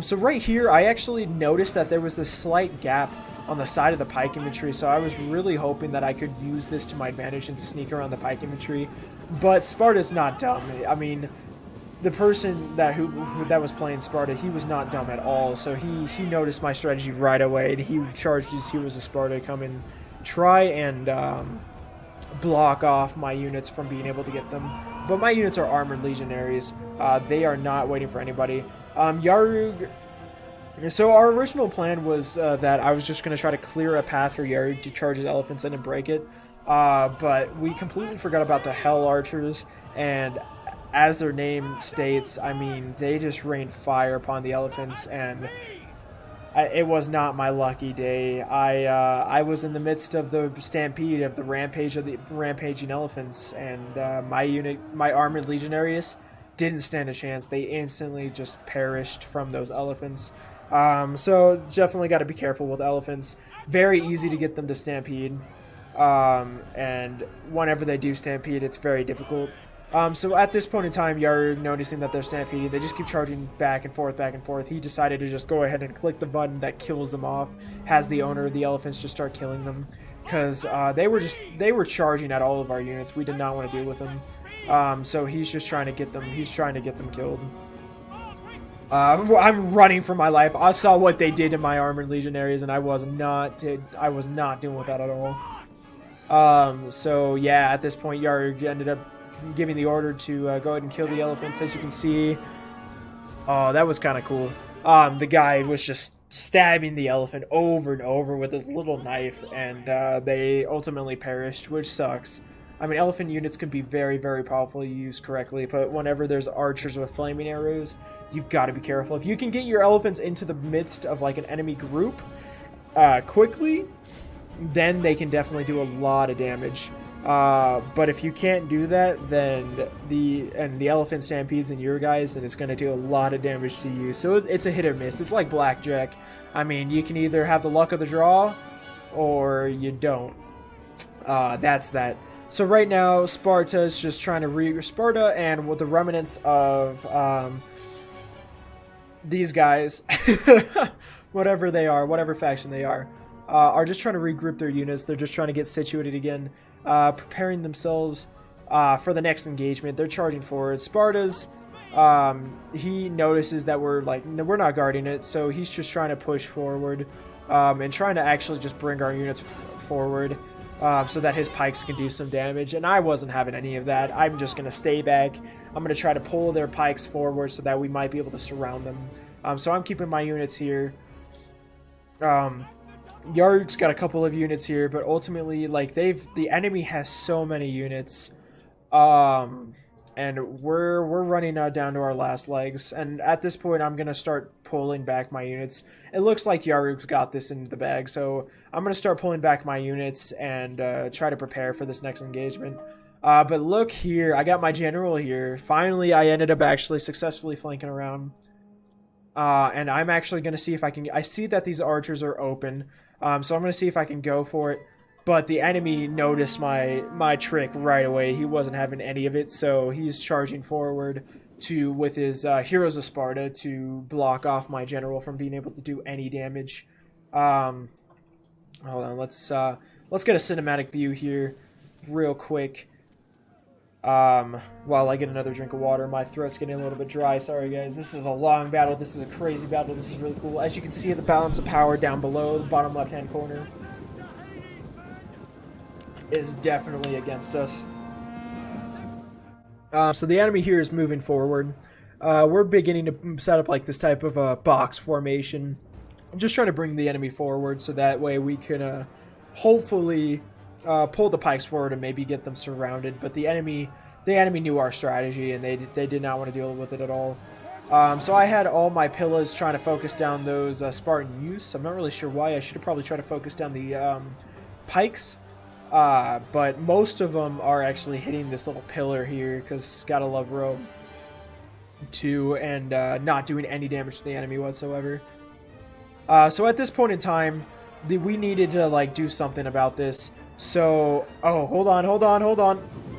So right here, I actually noticed that there was this slight gap on the side of the pike infantry, so I was really hoping that I could use this to my advantage and sneak around the pike infantry. But Sparta's not dumb. I mean, the person that was playing Sparta, he was not dumb at all, so he noticed my strategy right away, and he charged his heroes of Sparta to come and try and block off my units from being able to get them. But my units are armored legionaries. They are not waiting for anybody. Yarug. So our original plan was that I was just going to try to clear a path for Yarug to charge his elephants in and break it. But we completely forgot about the Hell Archers, and as their name states, I mean, they just rained fire upon the elephants, and it was not my lucky day. I was in the midst of the stampede of the rampaging elephants, and my armored legionaries didn't stand a chance. They instantly just perished from those elephants. So definitely got to be careful with elephants. Very easy to get them to stampede. And whenever they do stampede, it's very difficult. So at this point in time, Yarug, noticing that they're stampeding, they just keep charging back and forth. He decided to just go ahead and click the button that kills them off, has the owner of the elephants just start killing them, because they were charging at all of our units. We did not want to deal with them. So he's just trying to get them killed. I'm running for my life. I saw what they did to my armored legionaries, and I was not doing with that at all. So yeah, at this point, Yarg ended up giving the order to go ahead and kill the elephants. As you can see, oh, that was kind of cool. The guy was just stabbing the elephant over and over with his little knife, and they ultimately perished, which sucks. I mean, elephant units can be very, very powerful used correctly, but whenever there's archers with flaming arrows, you've got to be careful. If you can get your elephants into the midst of like an enemy group quickly, then they can definitely do a lot of damage. But if you can't do that, then the elephant stampedes in your guys, then it's going to do a lot of damage to you. So it's a hit or miss. It's like blackjack. I mean, you can either have the luck of the draw, or you don't. That's that. So right now, Sparta is just trying to Sparta, and with the remnants of these guys, whatever they are, whatever faction they are, are just trying to regroup their units. They're just trying to get situated again, preparing themselves for the next engagement. They're charging forward. Sparta's, he notices that we're not guarding it, so he's just trying to push forward and trying to actually just bring our units forward so that his pikes can do some damage. And I wasn't having any of that. I'm just going to stay back. I'm going to try to pull their pikes forward so that we might be able to surround them. So I'm keeping my units here. Yarg's got a couple of units here, but ultimately, like, the enemy has so many units, and we're running down to our last legs. And at this point, I'm gonna start pulling back my units. It looks like Yarg's got this in the bag, so I'm gonna start pulling back my units and try to prepare for this next engagement. But look here, I got my general here. Finally, I ended up actually successfully flanking around. And I'm actually going to see if I can... I see that these archers are open, so I'm going to see if I can go for it. But the enemy noticed my trick right away. He wasn't having any of it, so he's charging forward with his Heroes of Sparta to block off my general from being able to do any damage. Hold on, let's get a cinematic view here real quick. While I get another drink of water. My throat's getting a little bit dry. Sorry, guys. This is a long battle. This is a crazy battle. This is really cool. As you can see, the balance of power down below, the bottom left-hand corner, is definitely against us. So the enemy here is moving forward. We're beginning to set up like this type of a box formation. I'm just trying to bring the enemy forward so that way we can hopefully pull the pikes forward and maybe get them surrounded. But the enemy knew our strategy, and they did not want to deal with it at all. So I had all my pillars trying to focus down those Spartan youths. I'm not really sure why. I should have probably tried to focus down the pikes. But most of them are actually hitting this little pillar here, because gotta love Rome too, and not doing any damage to the enemy whatsoever. So at this point in time, we needed to like do something about this. So, oh, hold on.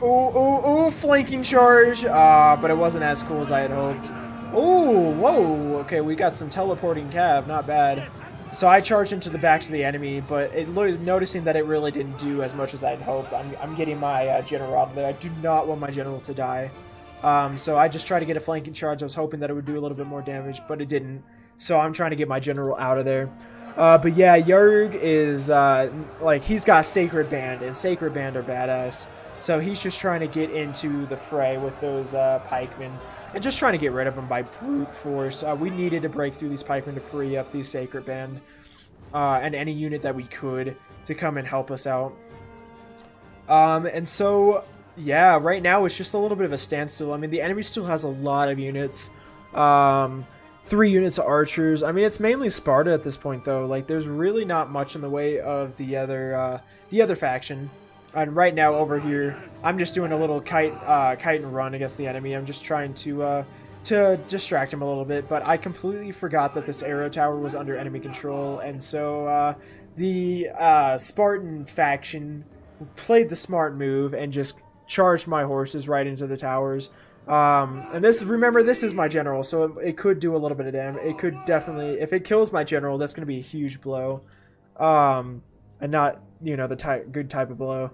Ooh, flanking charge. But it wasn't as cool as I had hoped. Ooh, whoa. Okay, we got some teleporting cav. Not bad. So I charged into the backs of the enemy, but noticing that it really didn't do as much as I'd hoped. I'm getting my general out of there. I do not want my general to die. So I just tried to get a flanking charge. I was hoping that it would do a little bit more damage, but it didn't. So I'm trying to get my general out of there. But yeah, Yarg is, like, he's got Sacred Band, and Sacred Band are badass. So he's just trying to get into the fray with those pikemen, and just trying to get rid of them by brute force. We needed to break through these pikemen to free up these Sacred Band, and any unit that we could to come and help us out. And so, yeah, right now it's just a little bit of a standstill. I mean, the enemy still has a lot of units. 3 units of archers. I mean, it's mainly Sparta at this point, though. Like, there's really not much in the way of the other faction. And right now, over here, I'm just doing a little kite and run against the enemy. I'm just trying to distract him a little bit. But I completely forgot that this arrow tower was under enemy control, and so the Spartan faction played the smart move and just charged my horses right into the towers. And remember, this is my general, so it could do a little bit of damage. It could definitely, if it kills my general, that's going to be a huge blow. And not, you know, the good type of blow.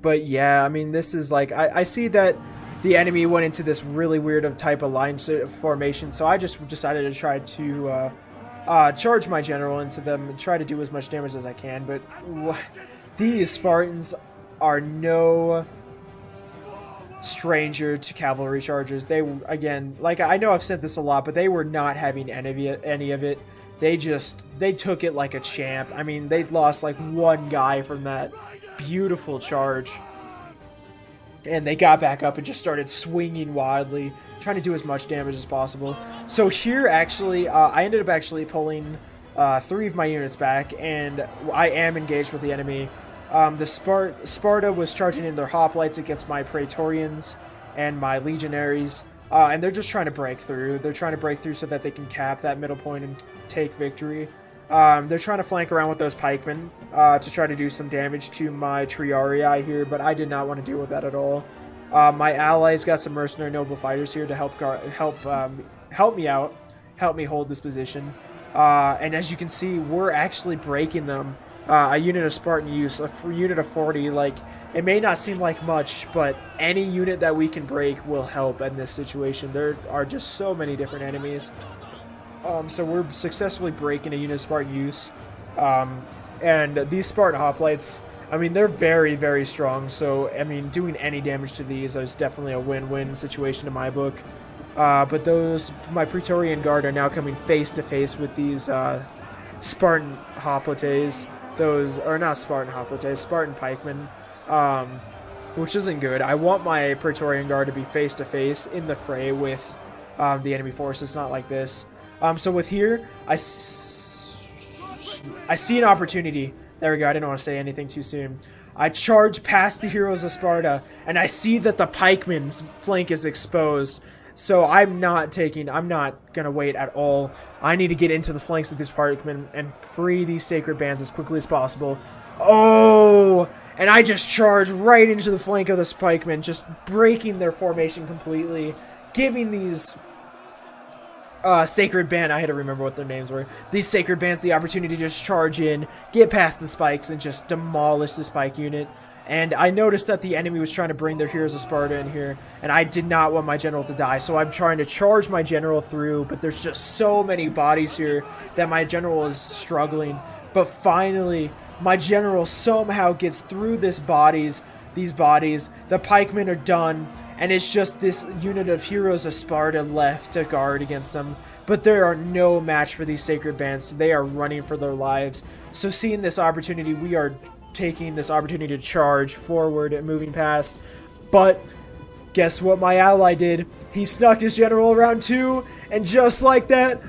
But yeah, I mean, this is like, I see that the enemy went into this really weird type of line formation, so I just decided to try to charge my general into them and try to do as much damage as I can. But these Spartans are no stranger to cavalry charges. They, again, like, I know I've said this a lot, but they were not having any of it. They took it like a champ. I mean, they lost like one guy from that beautiful charge, and they got back up and just started swinging wildly, trying to do as much damage as possible. So here, actually, I ended up actually pulling 3 of my units back, and I am engaged with the enemy. The Sparta was charging in their hoplites against my Praetorians and my Legionaries, and they're just trying to break through. They're trying to break through so that they can cap that middle point and take victory. They're trying to flank around with those pikemen to try to do some damage to my Triarii here, but I did not want to deal with that at all. My allies got some mercenary noble fighters here to help me out, help me hold this position. And as you can see, we're actually breaking them. A unit of Spartan use, a unit of 40, like, it may not seem like much, but any unit that we can break will help in this situation. There are just so many different enemies. So we're successfully breaking a unit of Spartan use. And these Spartan hoplites, I mean, they're very, very strong. So, I mean, doing any damage to these is definitely a win-win situation in my book. But my Praetorian Guard are now coming face-to-face with these Spartan hoplites. Those are not Spartan hoplites, Spartan pikemen, which isn't good. I want my Praetorian Guard to be face-to-face in the fray with the enemy forces, not like this. So with here, I see an opportunity. There we go, I didn't want to say anything too soon. I charge past the heroes of Sparta, and I see that the pikemen's flank is exposed. So I'm not going to wait at all. I need to get into the flanks of these pikemen and free these sacred bands as quickly as possible. Oh! And I just charge right into the flank of the pikemen, just breaking their formation completely, giving these sacred band, I had to remember what their names were, these sacred bands the opportunity to just charge in, get past the spikes, and just demolish the spike unit. And I noticed that the enemy was trying to bring their heroes of Sparta in here, and I did not want my general to die, so I'm trying to charge my general through, but there's just so many bodies here that my general is struggling. But finally, my general somehow gets through these bodies, the pikemen are done, and it's just this unit of heroes of Sparta left to guard against them. But there are no match for these sacred bands, so they are running for their lives. So seeing this opportunity, we are taking this opportunity to charge forward and moving past. But guess what my ally did? He snuck his general around too, and just like that,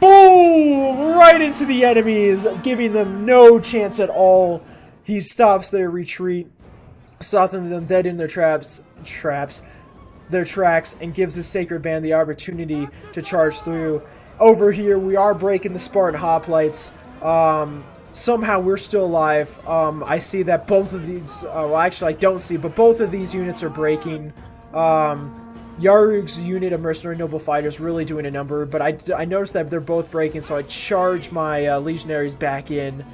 boom! Right into the enemies, giving them no chance at all. He stops their retreat, stopping them dead in their tracks, and gives his sacred band the opportunity to charge through. Over here, we are breaking the Spartan hoplites. Somehow we're still alive. I see that both of these, well actually I don't see, but both of these units are breaking. Yarug's unit of mercenary noble fighters really doing a number, but I noticed that they're both breaking, so I charge my legionaries back in.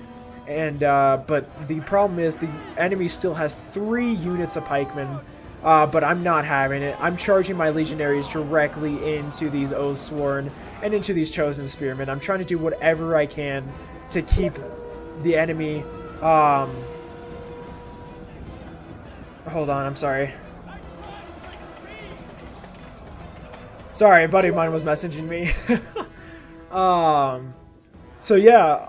And but the problem is the enemy still has 3 units of pikemen, but I'm not having it. I'm charging my legionaries directly into these Oathsworn and into these chosen spearmen. I'm trying to do whatever I can to keep the enemy, hold on, I'm sorry. Sorry, a buddy of mine was messaging me. So yeah,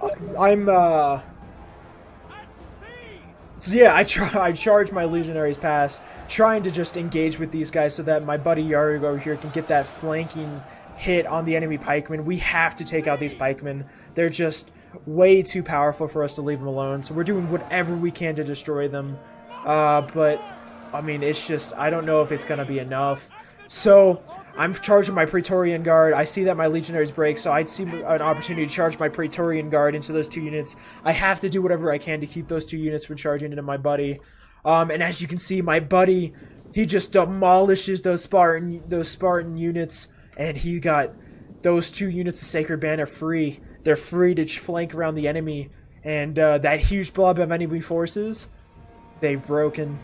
so yeah, I charge my legionaries past, trying to just engage with these guys so that my buddy Yarug over here can get that flanking hit on the enemy pikemen. We have to take out these pikemen. They're just way too powerful for us to leave them alone, so we're doing whatever we can to destroy them. But I mean, it's just, I don't know if it's gonna be enough. So I'm charging my Praetorian Guard. I see that my legionaries break, so I see an opportunity to charge my Praetorian Guard into those 2 units. I have to do whatever I can to keep those 2 units from charging into my buddy. And as you can see, my buddy, he just demolishes those Spartan units, and he got those 2 units of Sacred Band are free. They're free to flank around the enemy, and that huge blob of enemy forces, they've broken.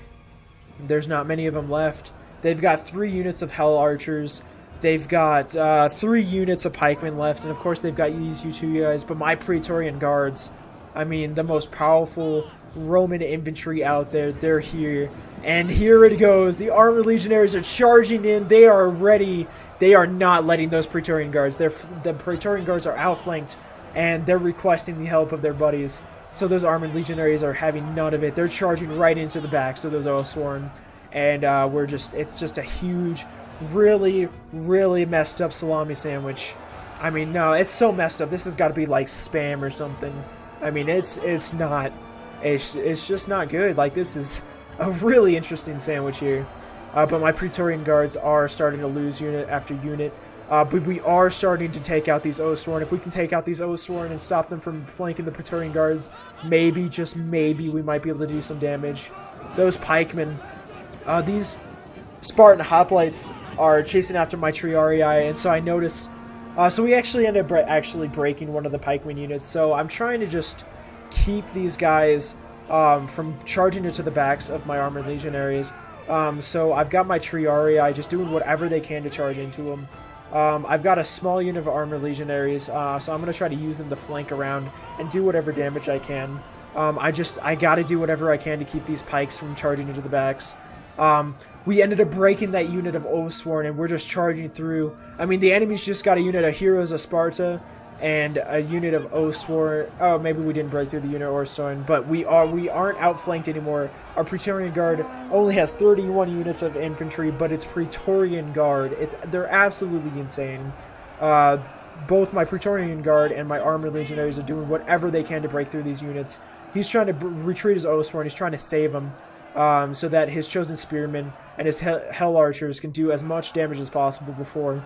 There's not many of them left. They've got 3 units of Hell Archers. They've got 3 units of Pikemen left, and of course they've got these you guys, but my Praetorian Guards, I mean, the most powerful Roman infantry out there, they're here. And here it goes. The armored legionaries are charging in. They are ready. They are not letting those Praetorian Guards. The Praetorian Guards are outflanked, and they're requesting the help of their buddies. So those armored legionaries are having none of it. They're charging right into the backs of those Oathsworn. And it's just a huge, really, really messed up salami sandwich. I mean, no, it's so messed up. This has got to be like Spam or something. I mean, it's just not good. Like, this is a really interesting sandwich here. But my Praetorian Guards are starting to lose unit after unit. But we are starting to take out these Oathsworn. If we can take out these Oathsworn and stop them from flanking the Praetorian Guards, maybe, just maybe, we might be able to do some damage. Those pikemen, these Spartan hoplites are chasing after my Triarii, and so I notice So we actually ended up actually breaking one of the pikemen units. So I'm trying to just keep these guys from charging into the backs of my armored legionaries. So I've got my Triarii just doing whatever they can to charge into them. I've got a small unit of armored legionaries, so I'm going to try to use them to flank around and do whatever damage I can. I got to do whatever I can to keep these pikes from charging into the backs. We ended up breaking that unit of Oathsworn, and we're just charging through. I mean, the enemy's just got a unit of Heroes of Sparta and a unit of Oathsworn. Oh, maybe we didn't break through the unit of Oathsworn, but we aren't outflanked anymore. Our Praetorian Guard only has 31 units of infantry, but it's Praetorian Guard. They're absolutely insane. Both my Praetorian Guard and my armored legionaries are doing whatever they can to break through these units. He's trying to retreat his Oathsworn. He's trying to save him. So that his chosen spearmen and his hell archers can do as much damage as possible before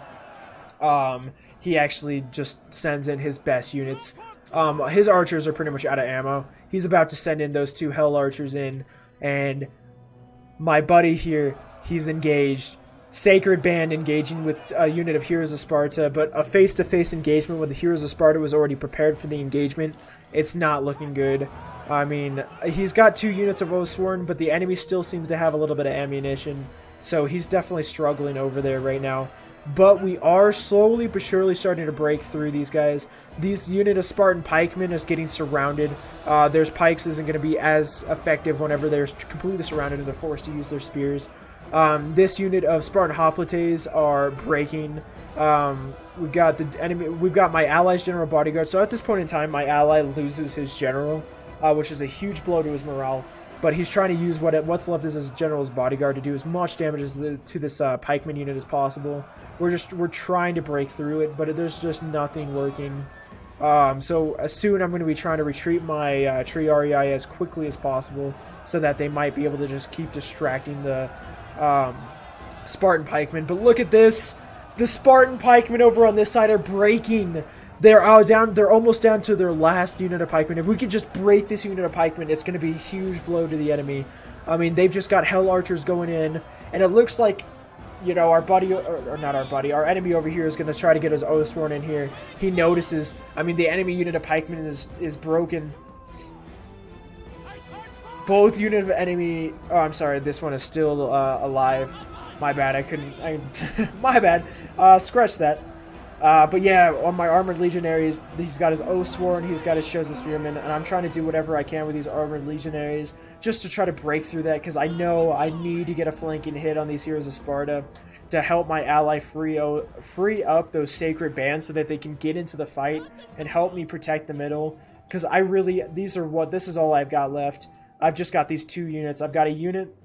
he actually just sends in his best units. His archers are pretty much out of ammo. He's about to send in those 2 hell archers in, and my buddy here, he's engaged. Sacred Band engaging with a unit of Heroes of Sparta, but a face-to-face engagement with the Heroes of Sparta was already prepared for the engagement. It's not looking good. I mean, he's got 2 units of Oathsworn, but the enemy still seems to have a little bit of ammunition, so he's definitely struggling over there right now. But we are slowly but surely starting to break through these guys. These unit of Spartan pikemen is getting surrounded. Their pikes isn't going to be as effective whenever they're completely surrounded and they're forced to use their spears. This unit of Spartan hoplites are breaking. We've got the enemy. We've got my ally's general bodyguard. So at this point in time, my ally loses his general, which is a huge blow to his morale. But he's trying to use what's left as his general's bodyguard to do as much damage to this pikeman unit as possible. We're trying to break through it, but there's just nothing working. So soon I'm going to be trying to retreat my Triarii as quickly as possible, so that they might be able to just keep distracting the Spartan pikemen. But look at this. The Spartan pikemen over on this side are breaking. They're almost down to their last unit of pikemen. If we can just break this unit of pikemen, it's going to be a huge blow to the enemy. I mean, they've just got hell archers going in, and it looks like, you know, our buddy, or not our buddy, our enemy over here is going to try to get his Oathsworn in here. He notices, I mean, the enemy unit of pikemen is broken. Both unit of enemy, oh, I'm sorry, this one is still alive. My bad, my bad, scratch that. But yeah, on my armored legionaries, he's got his Oathsworn, he's got his chosen spearmen, and I'm trying to do whatever I can with these armored legionaries just to try to break through that, because I know I need to get a flanking hit on these Heroes of Sparta to help my ally free up those sacred bands so that they can get into the fight and help me protect the middle. Because this is all I've got left. I've just got these 2 units. I've got a unit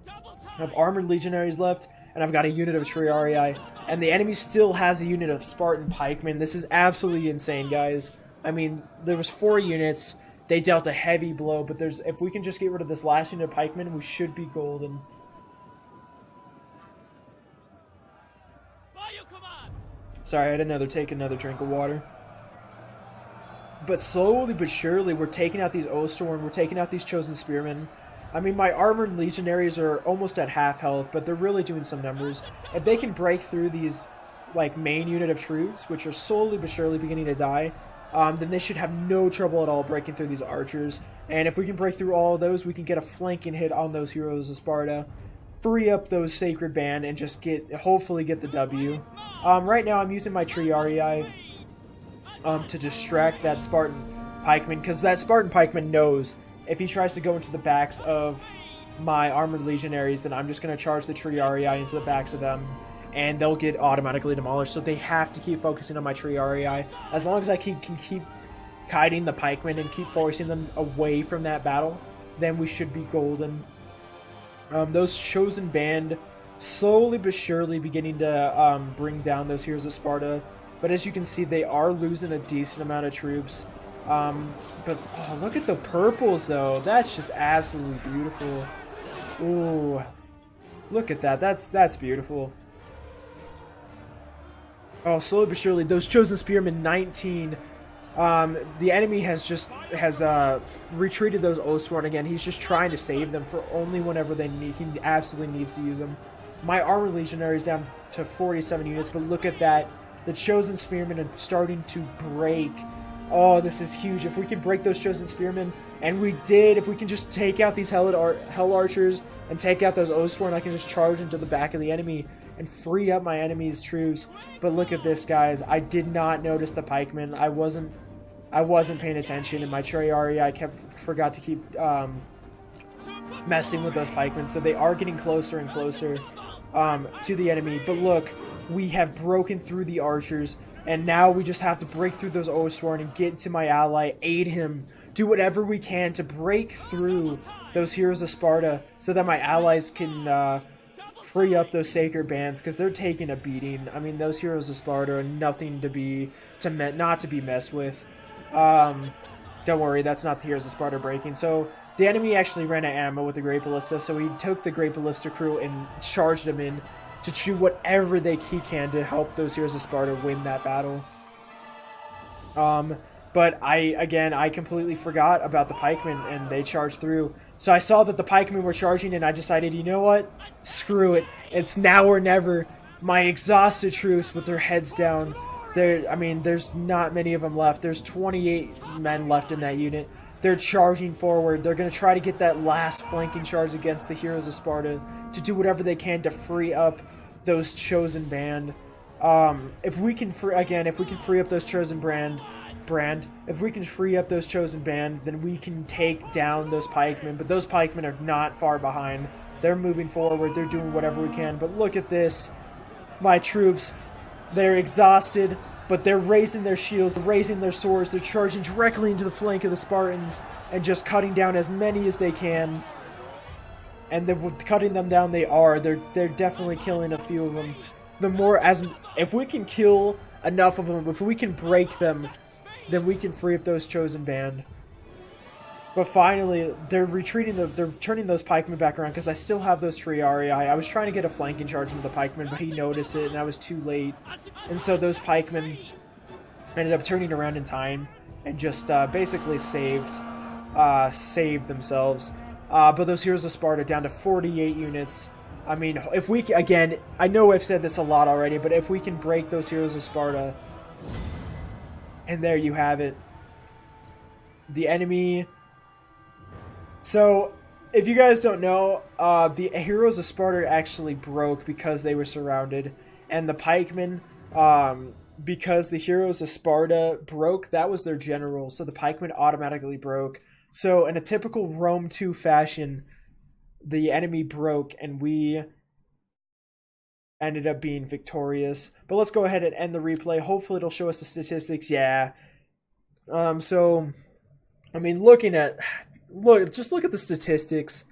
of armored legionaries left, and I've got a unit of Triarii. And the enemy still has a unit of Spartan pikemen. This is absolutely insane, guys. I mean, there was 4 units. They dealt a heavy blow, but if we can just get rid of this last unit of pikemen, we should be golden. Sorry, I had to take another drink of water. But slowly but surely, we're taking out these Oathsworn, we're taking out these chosen spearmen. I mean, my armored legionaries are almost at half health, but they're really doing some numbers. If they can break through these, like, main unit of troops, which are slowly but surely beginning to die, then they should have no trouble at all breaking through these archers. And if we can break through all of those, we can get a flanking hit on those Heroes of Sparta, free up those Sacred Band, and just hopefully get the W. Right now, I'm using my Triarii to distract that Spartan pikeman, because that Spartan pikeman knows if he tries to go into the backs of my armored legionaries, then I'm just going to charge the Triarii into the backs of them, and they'll get automatically demolished. So they have to keep focusing on my Triarii. As long as I can keep kiting the pikemen and keep forcing them away from that battle, then we should be golden. Those chosen band slowly but surely beginning to bring down those Heroes of Sparta. But as you can see, they are losing a decent amount of troops. But oh, look at the purples, though. That's just absolutely beautiful. Ooh, look at that. That's beautiful. Oh, slowly but surely, those chosen spearmen, 19. The enemy has retreated those Oathsworn again. He's just trying to save them for only whenever he absolutely needs to use them. My armored legionary is down to 47 units, but look at that. The Chosen Spearmen are starting to break. Oh, this is huge. If we can break those Chosen Spearmen, and we did, if we can just take out these Hell Archers and take out those Oathsworn, I can just charge into the back of the enemy and free up my enemy's troops. But look at this, guys. I did not notice the pikemen. I wasn't paying attention in my Triarii. I forgot to keep messing with those pikemen. So they are getting closer and closer to the enemy. But look, we have broken through the archers, and now we just have to break through those Oathsworn and get to my ally, aid him, do whatever we can to break through those Heroes of Sparta so that my allies can free up those sacred bands, because they're taking a beating. I mean, those Heroes of Sparta are nothing not to be messed with. Don't worry, that's not the Heroes of Sparta breaking. So the enemy actually ran out of ammo with the Great Ballista, so he took the Great Ballista crew and charged them in to do whatever he can to help those Heroes of Sparta win that battle. But I completely forgot about the pikemen, and they charged through. So I saw that the pikemen were charging, and I decided, you know what? Screw it. It's now or never. My exhausted troops with their heads down. There's not many of them left. There's 28 men left in that unit. They're charging forward. They're going to try to get that last flanking charge against the Heroes of Sparta to do whatever they can to free up those chosen band. If we can free up those chosen if we can free up those chosen band, then we can take down those pikemen. But those pikemen are not far behind. They're moving forward. They're doing whatever we can. But look at this. My troops, they're exhausted, but they're raising their shields, raising their swords. They're charging directly into the flank of the Spartans and just cutting down as many as they can. And then with cutting them down, they're definitely killing a few of them. If we can kill enough of them, if we can break them, then we can free up those chosen band. But finally, they're retreating. They're turning those pikemen back around because I still have those Triarii. I was trying to get a flanking charge into the pikemen, but he noticed it, and I was too late. And so those pikemen ended up turning around in time and just basically saved themselves. But those Heroes of Sparta down to 48 units. I mean, if we again, I know I've said this a lot already, but if we can break those Heroes of Sparta, and there you have it, the enemy. So, if you guys don't know, the Heroes of Sparta actually broke because they were surrounded, and the pikemen, because the Heroes of Sparta broke, that was their general, so the pikemen automatically broke. So, in a typical Rome 2 fashion, the enemy broke, and we ended up being victorious. But let's go ahead and end the replay. Hopefully it'll show us the statistics. Yeah. So, I mean, just look at the statistics.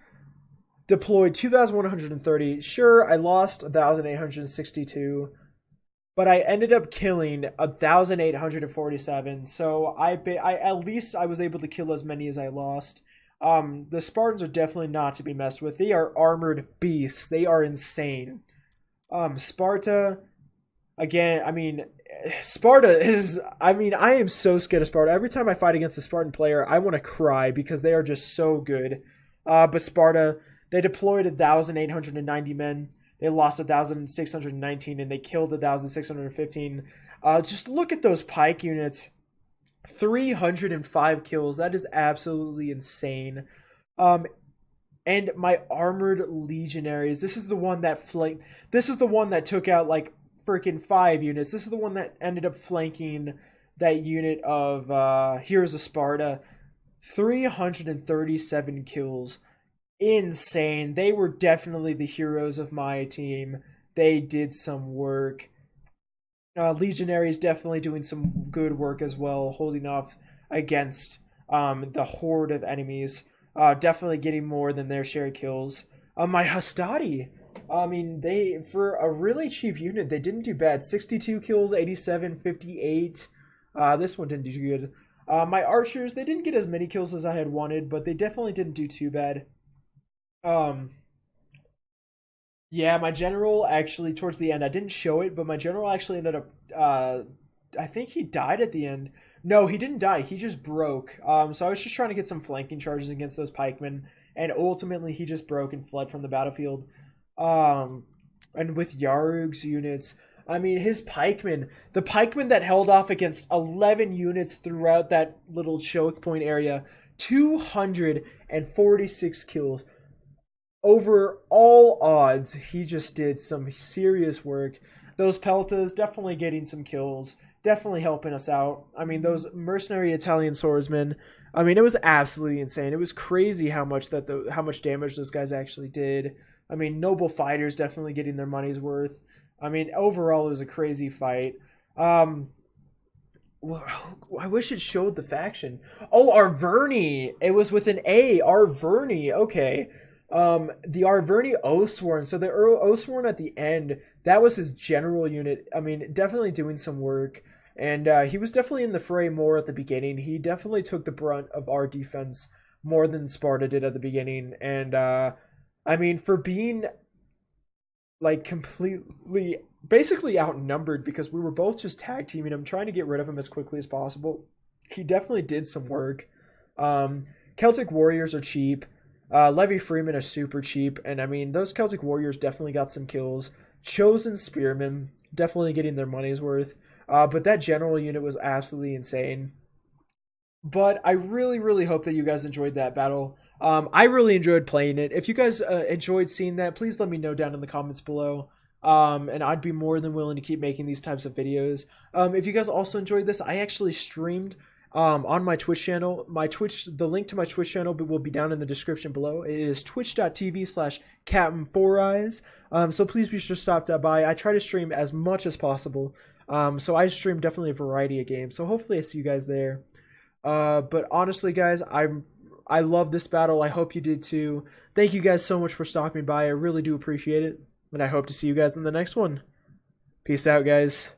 Deployed 2,130. Sure, I lost 1,862. But I ended up killing 1,847. So at least I was able to kill as many as I lost. The Spartans are definitely not to be messed with. They are armored beasts. They are insane. Sparta, again, Sparta is, I am so scared of Sparta. Every time I fight against a Spartan player, I want to cry because they are just so good. But Sparta, they deployed 1,890 men. They lost 1,619, and they killed 1,615. Just look at those pike units. 305 kills. That is absolutely insane. And my armored legionaries. This is the one that This is the one that took out like freaking 5 units. This is the one that ended up flanking that unit of Heroes of Sparta. 337 kills. Insane. They were definitely the heroes of my team. They did some work. Legionaries definitely doing some good work as well, holding off against the horde of enemies. Definitely getting more than their share of kills. My Hastati, they, for a really cheap unit, they didn't do bad. 62 kills, 87, 58. This one didn't do good. My archers, they didn't get as many kills as I had wanted, but they definitely didn't do too bad. Yeah, my general actually, towards the end, I didn't show it, but my general actually ended up, I think he died at the end. No, he didn't die. He just broke. So I was just trying to get some flanking charges against those pikemen, and ultimately he just broke and fled from the battlefield. And with Yarug's units, I mean, his pikemen, the pikemen that held off against 11 units throughout that little choke point area, 246 kills. Over all odds, he just did some serious work. Those peltas definitely getting some kills, definitely helping us out. I mean, those mercenary Italian swordsmen, I mean, it was absolutely insane. It was crazy how much how much damage those guys actually did. I mean, noble fighters definitely getting their money's worth. I mean, overall, it was a crazy fight. Well, I wish it showed the faction. Oh, Arverni. It was with an A. Arverni. Okay. The Arverni Oathsworn. So the Oathsworn at the end, that was his general unit. I mean, definitely doing some work. And he was definitely in the fray more at the beginning. He definitely took the brunt of our defense more than Sparta did at the beginning. And, I mean, for being like completely basically outnumbered because we were both just tag teaming him, trying to get rid of him as quickly as possible. He definitely did some work. Celtic warriors are cheap. Levy Freeman are super cheap, and I mean those Celtic warriors definitely got some kills. Chosen spearmen definitely getting their money's worth. But that general unit was absolutely insane. But I really, really hope that you guys enjoyed that battle. I really enjoyed playing it. If you guys enjoyed seeing that, please let me know down in the comments below. And I'd be more than willing to keep making these types of videos. If you guys also enjoyed this, I actually streamed on my Twitch channel. The link to my Twitch channel will be down in the description below. It is twitch.tv/Captain4Eyes. So please be sure to stop that by. I try to stream as much as possible. So I stream definitely a variety of games. So hopefully I see you guys there. But honestly, guys, I love this battle. I hope you did too. Thank you guys so much for stopping by. I really do appreciate it. And I hope to see you guys in the next one. Peace out, guys.